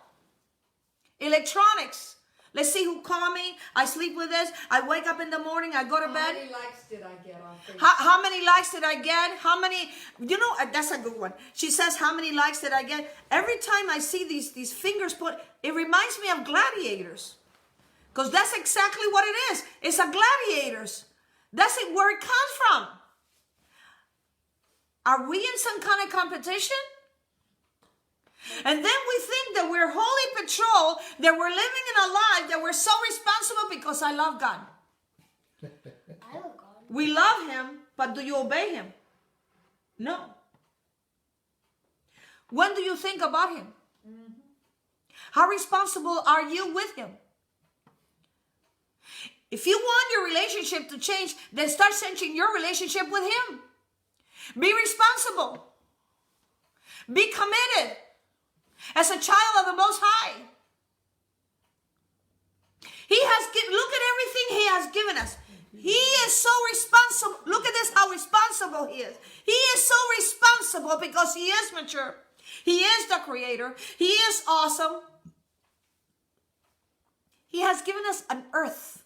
Electronics. Let's see who called me. I sleep with this. I wake up in the morning. I go to bed. How many likes did I get on Facebook? How many likes did I get? How many? You know, that's a good one. She says, how many likes did I get? Every time I see these fingers put, it reminds me of gladiators. Because that's exactly what it is. It's a gladiators. That's it, where it comes from. Are we in some kind of competition? And then we think that we're holy patrol, that we're living in a life, that we're so responsible because I love God. I love God. We love Him, but do you obey Him? No. When do you think about Him? How responsible are you with Him? If you want your relationship to change, then start changing your relationship with Him. Be responsible. Be committed. As a child of the Most High. He has look at everything He has given us. He is so responsible. Look at this, how responsible He is. He is so responsible because He is mature. He is the Creator. He is awesome. He has given us an earth.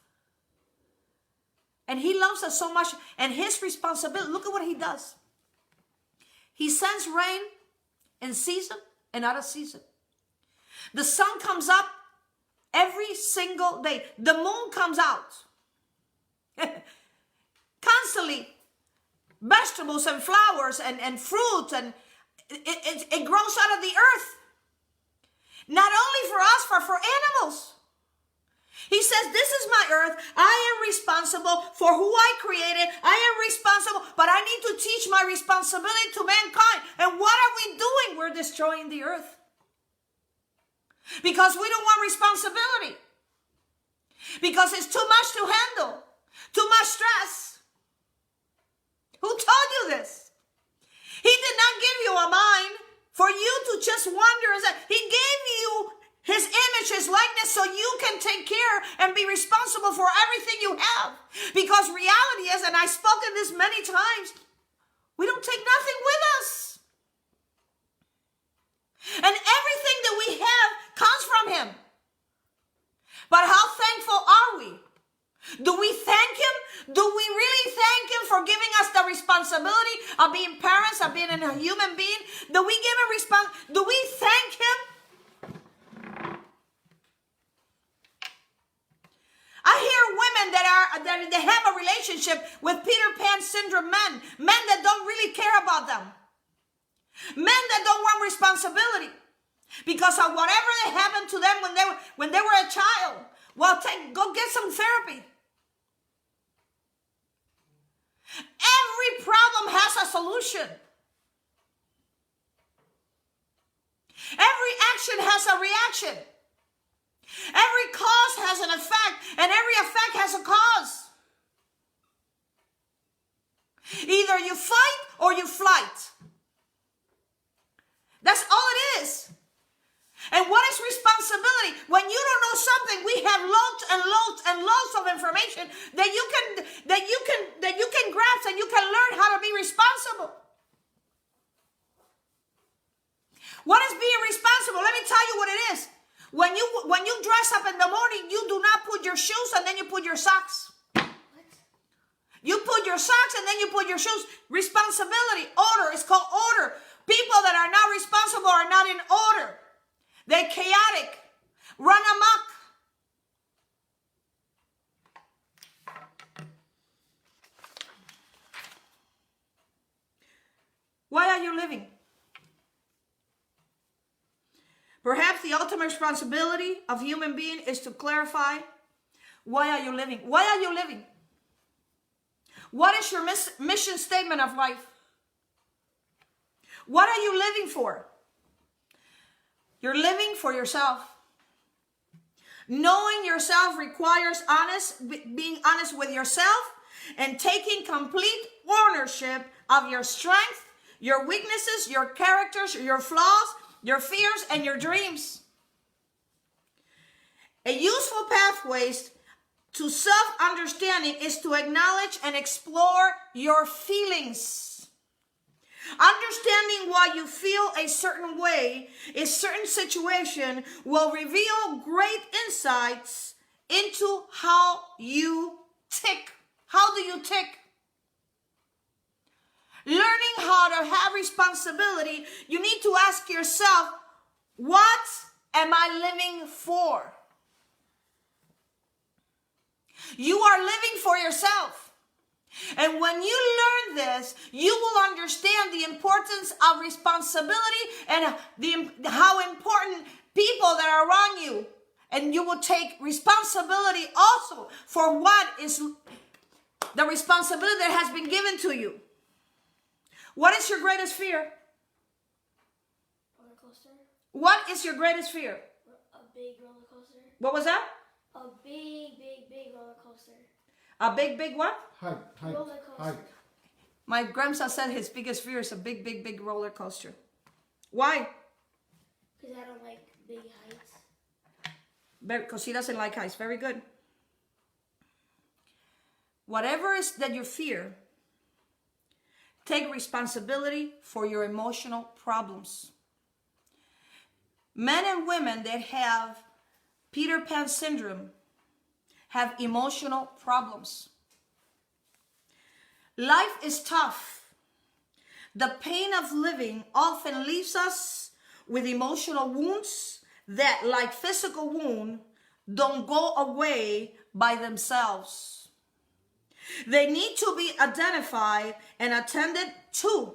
And He loves us so much. And His responsibility, look at what He does. He sends rain in season and out of season. The sun comes up every single day. The moon comes out. Constantly. Vegetables and flowers and fruits. And it grows out of the earth. Not only for us, but for animals. He says, this is my earth. I am responsible for who I created. I am responsible, but I need to teach my responsibility to mankind. And what are we doing? We're destroying the earth. Because we don't want responsibility. Because it's too much to handle. Too much stress. Who told you this? He did not give you a mind for you to just wonder. He gave you His image, His likeness, so you can take care and be responsible for everything you have. Because reality is, and I've spoken this many times, we don't take nothing with us. And everything that we have comes from Him. But how thankful are we? Do we thank Him? Do we really thank Him for giving us the responsibility of being parents, of being a human being? Do we give Him do we thank Him? I hear women that they have a relationship with Peter Pan syndrome men that don't really care about them, men that don't want responsibility because of whatever that happened to them when they were a child. Well, go get some therapy. Every problem has a solution. Every action has a reaction. Every cause has an effect, and every effect has a cause. Either you fight or you flight. That's all it is. And what is responsibility? When you don't know something, we have loads and loads and loads of information that you can grasp and you can learn how to be responsible. What is being responsible? Let me tell you what it is. When you dress up in the morning, you do not put your shoes and then you put your socks. What? You put your socks and then you put your shoes. Responsibility, order. It's called order. People that are not responsible are not in order. They're chaotic. Run amok. Why are you living? Perhaps the ultimate responsibility of human being is to clarify, why are you living? Why are you living? What is your mission statement of life? What are you living for? You're living for yourself. Knowing yourself requires being honest with yourself and taking complete ownership of your strength, your weaknesses, your characters, your flaws, your fears, and your dreams. A useful pathway to self-understanding is to acknowledge and explore your feelings. Understanding why you feel a certain way, a certain situation will reveal great insights into how you tick. How do you tick? Learning how to have responsibility, you need to ask yourself, what am I living for? You are living for yourself. And when you learn this, you will understand the importance of responsibility and how important people that are around you. And you will take responsibility also for what is the responsibility that has been given to you. What is your greatest fear? Roller coaster. What is your greatest fear? A big roller coaster. What was that? A big roller coaster. A big what? Height. Roller coaster. Height. My grandson said his biggest fear is a big roller coaster. Why? Because I don't like big heights. Because he doesn't like heights. Very good. Whatever is that you fear, take responsibility for your emotional problems. Men and women that have Peter Pan syndrome have emotional problems. Life is tough. The pain of living often leaves us with emotional wounds that, like physical wounds, don't go away by themselves. They need to be identified and attended to.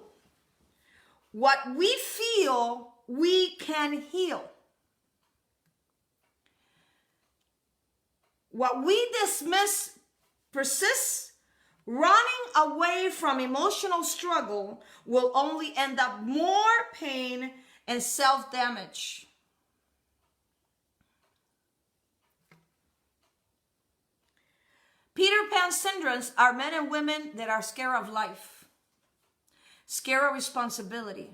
What we feel, we can heal. What we dismiss persists. Running away from emotional struggle will only end up more pain and self-damage. Peter Pan syndromes are men and women that are scared of life, scared of responsibility,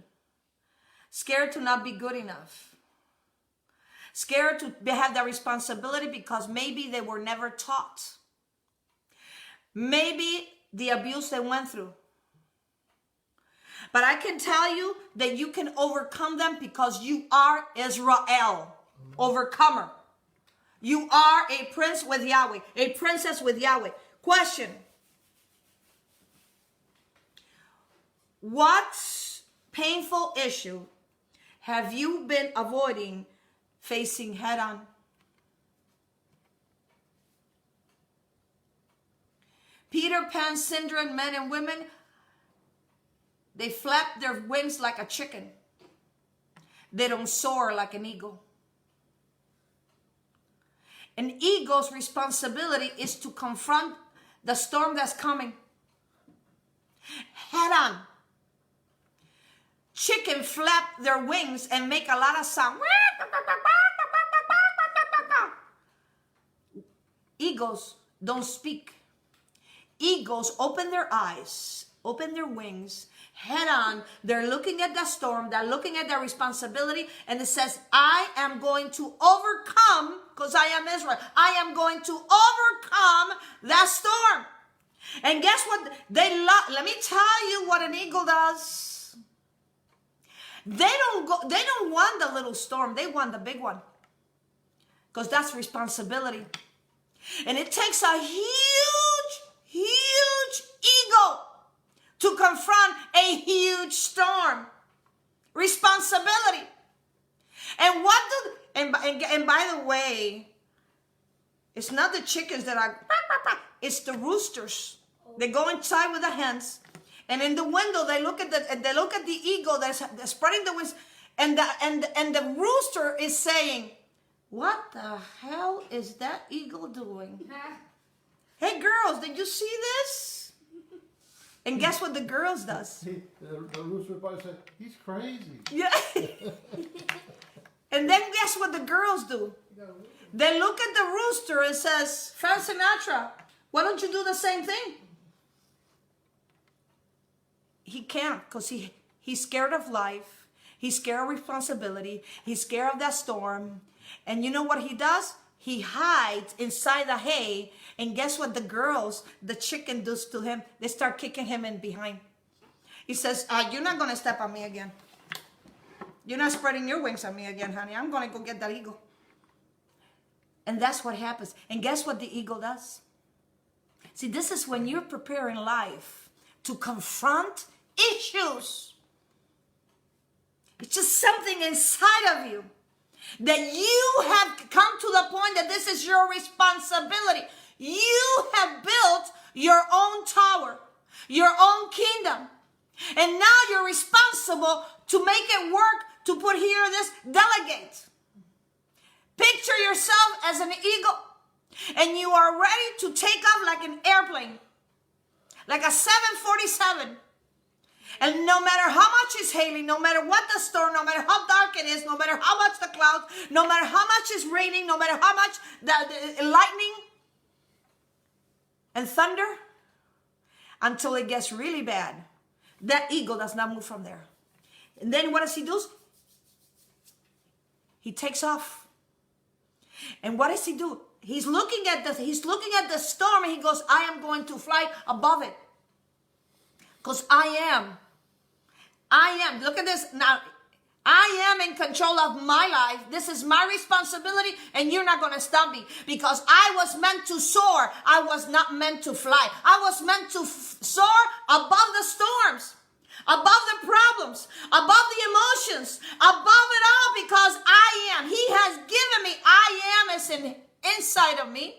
scared to not be good enough, scared to have that responsibility because maybe they were never taught. Maybe the abuse they went through. But I can tell you that you can overcome them because you are Israel, overcomer. You are a prince with Yahweh, a princess with Yahweh. Question. What painful issue have you been avoiding facing head on? Peter Pan syndrome men and women, they flap their wings like a chicken. They don't soar like an eagle. An eagle's responsibility is to confront the storm that's coming head on. Chicken flap their wings and make a lot of sound. Eagles don't speak. Eagles open their eyes, open their wings, head on. They're looking at the storm. They're looking at their responsibility. And it says, I am going to overcome, because I am Israel. I am going to overcome that storm. And guess what? Let me tell you what an eagle does. They don't want the little storm. They want the big one. Because that's responsibility. And it takes a huge ego to confront a huge storm. Responsibility. And and by the way, it's not the chickens that are, it's the roosters. They go inside with the hens, and in the window they look at the eagle that's spreading the wings, and the rooster is saying, what the hell is that eagle doing? Hey girls, did you see this? And guess what the girls does? The rooster probably said, he's crazy. Yeah. And then guess what the girls do? They look at the rooster and says, Frank Sinatra, why don't you do the same thing? He can't, because he's scared of life. He's scared of responsibility. He's scared of that storm. And you know what he does? He hides inside the hay. And guess what the girls, the chicken does to him? They start kicking him in behind. He says, you're not going to step on me again. You're not spreading your wings on me again, honey. I'm going to go get that eagle. And that's what happens. And guess what the eagle does? See, this is when you're preparing life to confront issues. It's just something inside of you that you have come to the point that this is your responsibility. You have built your own tower, your own kingdom. And now you're responsible to make it work, to put here this, delegate. Picture yourself as an eagle, and you are ready to take off like an airplane, like a 747. And no matter how much is hailing, no matter what the storm, no matter how dark it is, no matter how much the clouds, no matter how much is raining, no matter how much the lightning and thunder, until it gets really bad, that eagle does not move from there. And then what does he do? He takes off. And what does he do? He's looking at the storm, and he goes, I am going to fly above it. Because I am, look at this now, I am in control of my life. This is my responsibility, and you're not going to stop me, because I was meant to soar. I was not meant to fly. I was meant to soar above the storms, above the problems, above the emotions, above it all, because I am. He has given me, I am is inside of me.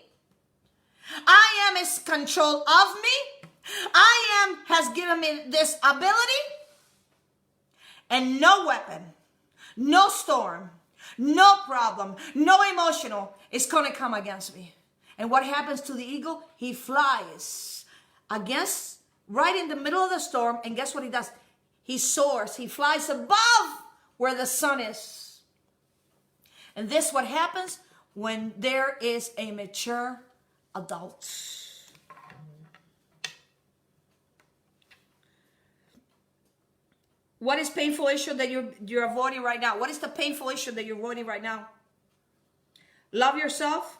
I am is control of me. I am has given me this ability, and no weapon, no storm, no problem, no emotional is going to come against me. And what happens to the eagle? He flies against, right in the middle of the storm, and guess what he does? He soars. He flies above where the sun is. And this is what happens when there is a mature adult. What is painful issue that you're avoiding right now? What is the painful issue that you're avoiding right now? Love yourself.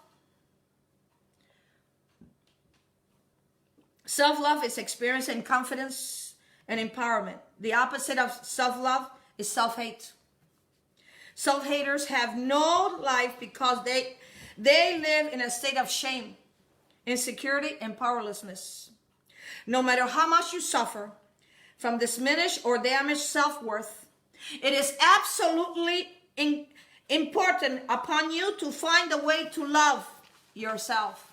Self-love is experiencing confidence and empowerment. The opposite of self-love is self-hate. Self-haters have no life because they live in a state of shame, insecurity, and powerlessness. No matter how much you suffer from diminished or damaged self-worth, it is absolutely important upon you to find a way to love yourself.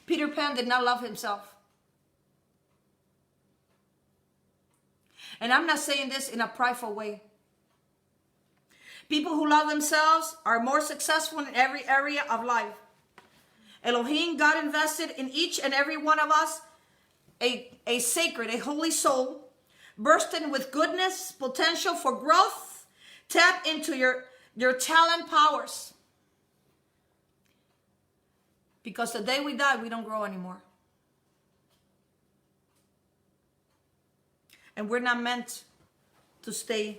Peter Pan did not love himself. And I'm not saying this in a prideful way. People who love themselves are more successful in every area of life. Elohim, God invested in each and every one of us a sacred, a holy soul, bursting with goodness, potential for growth. Tap into your talent powers. Because the day we die, we don't grow anymore. And we're not meant to stay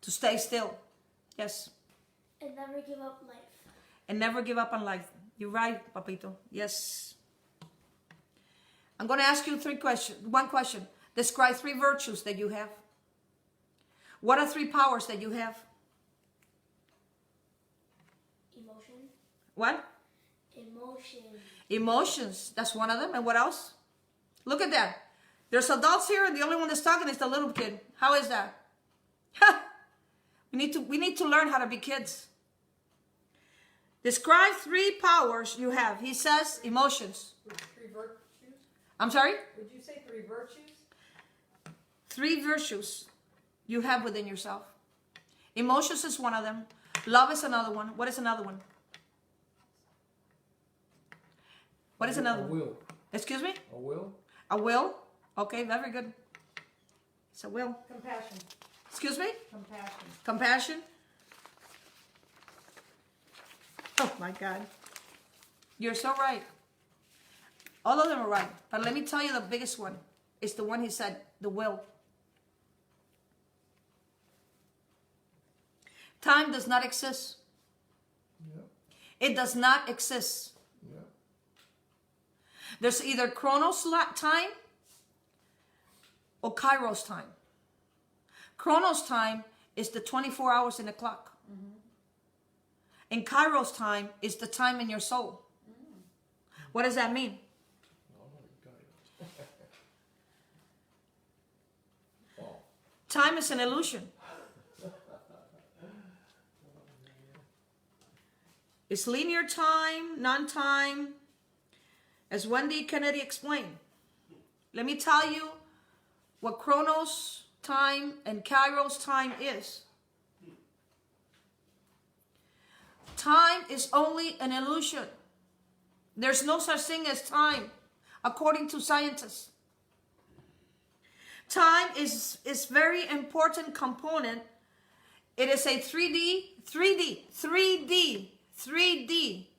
still. Yes. And never give up life. And never give up on life. You're right, Papito. Yes. I'm going to ask you one question. Describe 3 virtues that you have. What are 3 powers that you have? Emotion. What? Emotion. Emotions. That's one of them. And what else? Look at that. There's adults here, and the only one that's talking is the little kid. How is that? We need to learn how to be kids. Describe 3 powers you have. He says emotions. 3 virtues? I'm sorry? Would you say 3 virtues? 3 virtues you have within yourself. Emotions is one of them. Love is another one. What is another one? What is another A one? will. Excuse me? A will? A will? Okay, very good. It's a will. Compassion. Excuse me? Compassion. Compassion? Oh my God. You're so right. All of them are right. But let me tell you the biggest one. It's the one he said, the will. Time does not exist. Yeah. It does not exist. Yeah. There's either Chronos time or Kairos time. Chronos time is the 24 hours in the clock. And Kairos time is the time in your soul. What does that mean? Time is an illusion. It's linear time, non-time, as Wendy Kennedy explained. Let me tell you what Chronos time and Kairos time is. Time is only an illusion. There's no such thing as time, according to scientists. Time is very important component. It is a 3D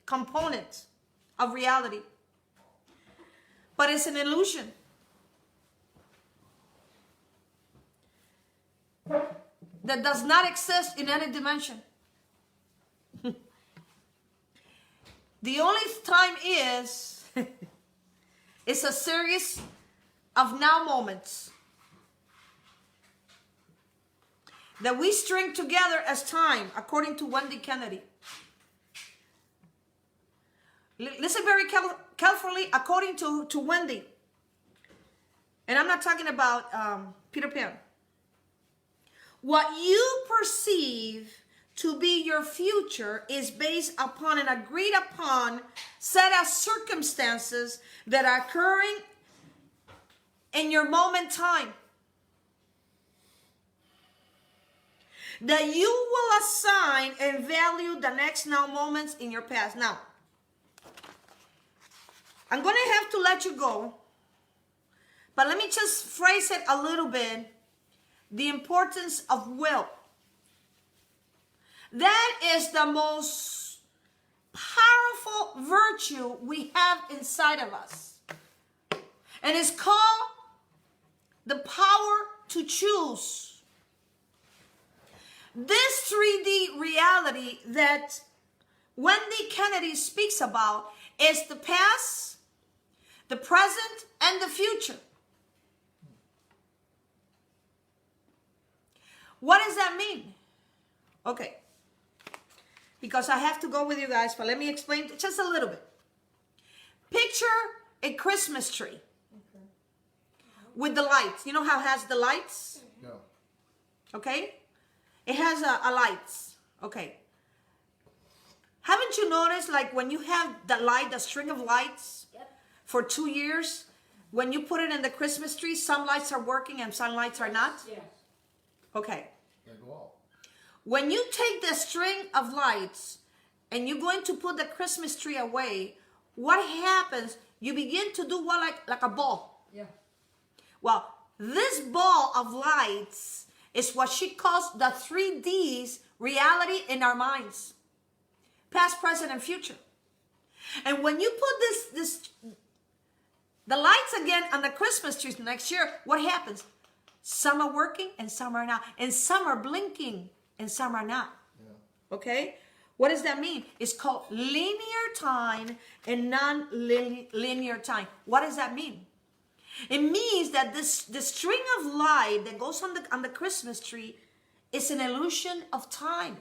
component of reality. But it's an illusion. That does not exist in any dimension. The only time is it's a series of now moments that we string together as time, according to Wendy Kennedy. Listen very carefully, according to Wendy. And I'm not talking about Peter Pan. What you perceive to be your future is based upon an agreed upon set of circumstances that are occurring in your moment time. That you will assign and value the next now moments in your past. Now, I'm going to have to let you go, but let me just phrase it a little bit. The importance of will. That is the most powerful virtue we have inside of us. And it's called the power to choose. This 3D reality that Wendy Kennedy speaks about is the past, the present, and the future. What does that mean? Okay. Because I have to go with you guys, but let me explain just a little bit. Picture a Christmas tree with the lights. You know how it has the lights? Yeah. Okay? It has a lights. Okay. Haven't you noticed, like when you have the string of lights for 2 years, when you put it in the Christmas tree, some lights are working and some lights are not? Yes. Okay. They go out. When you take the string of lights and you're going to put the Christmas tree away, what happens? You begin to do what, like a ball. Yeah. Well, this ball of lights is what she calls the 3Ds reality in our minds. Past, present, and future. And when you put the lights again on the Christmas trees next year, what happens? Some are working and some are not. And some are blinking and some are not. Yeah. Okay? What does that mean? It's called linear time and non-linear time. What does that mean? It means that this string of light that goes on the Christmas tree is an illusion of time.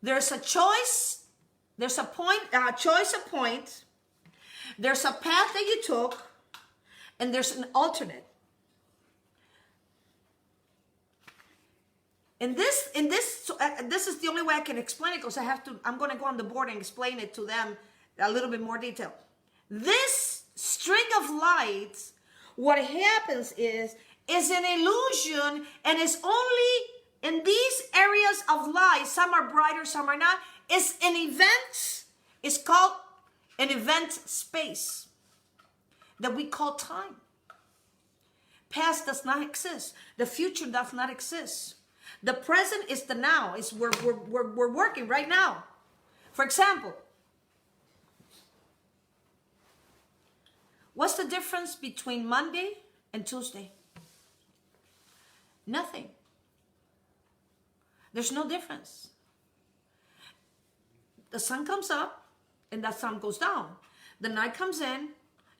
There's a choice. There's a choice of point. There's a path that you took. And there's an alternate. This is the only way I can explain it, because I'm going to go on the board and explain it to them a little bit more detail. This string of lights, what happens is an illusion, and it's only in these areas of light. Some are brighter, some are not. It's an event. It's called an event space that we call time. Past does not exist. The future does not exist. The present is the now. It's we're working right now. For example, what's the difference between Monday and Tuesday? Nothing. There's no difference. The sun comes up and the sun goes down. The night comes in,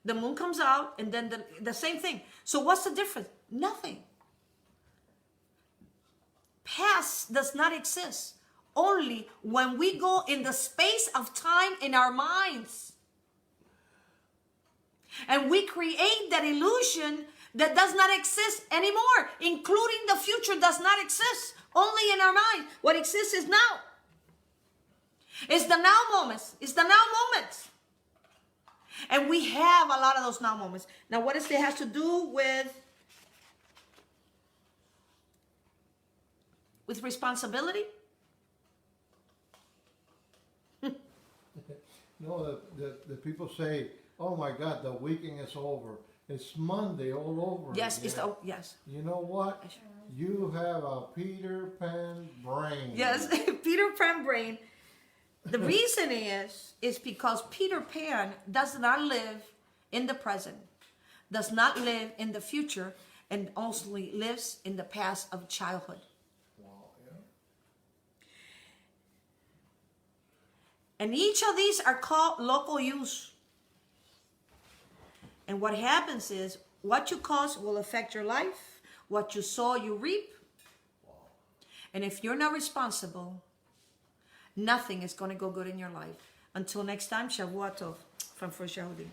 the moon comes out, and then the same thing. So what's the difference? Nothing. Past does not exist. Only when we go in the space of time in our minds. And we create that illusion that does not exist anymore, including the future does not exist. Only in our mind. What exists is now. It's the now moments. It's the now moments. And we have a lot of those now moments. Now, what does it have to do with responsibility? No, the people say, oh my God, the weekend is over. It's Monday all over Yes, again. yes. You know what? You have a Peter Pan brain. Yes, Peter Pan brain. The reason is because Peter Pan does not live in the present, does not live in the future, and also lives in the past of childhood. Wow, yeah. And each of these are called local use. And what happens is, what you cause will affect your life. What you sow, you reap. And if you're not responsible, nothing is going to go good in your life. Until next time, Shavua Tov from First Yahudin.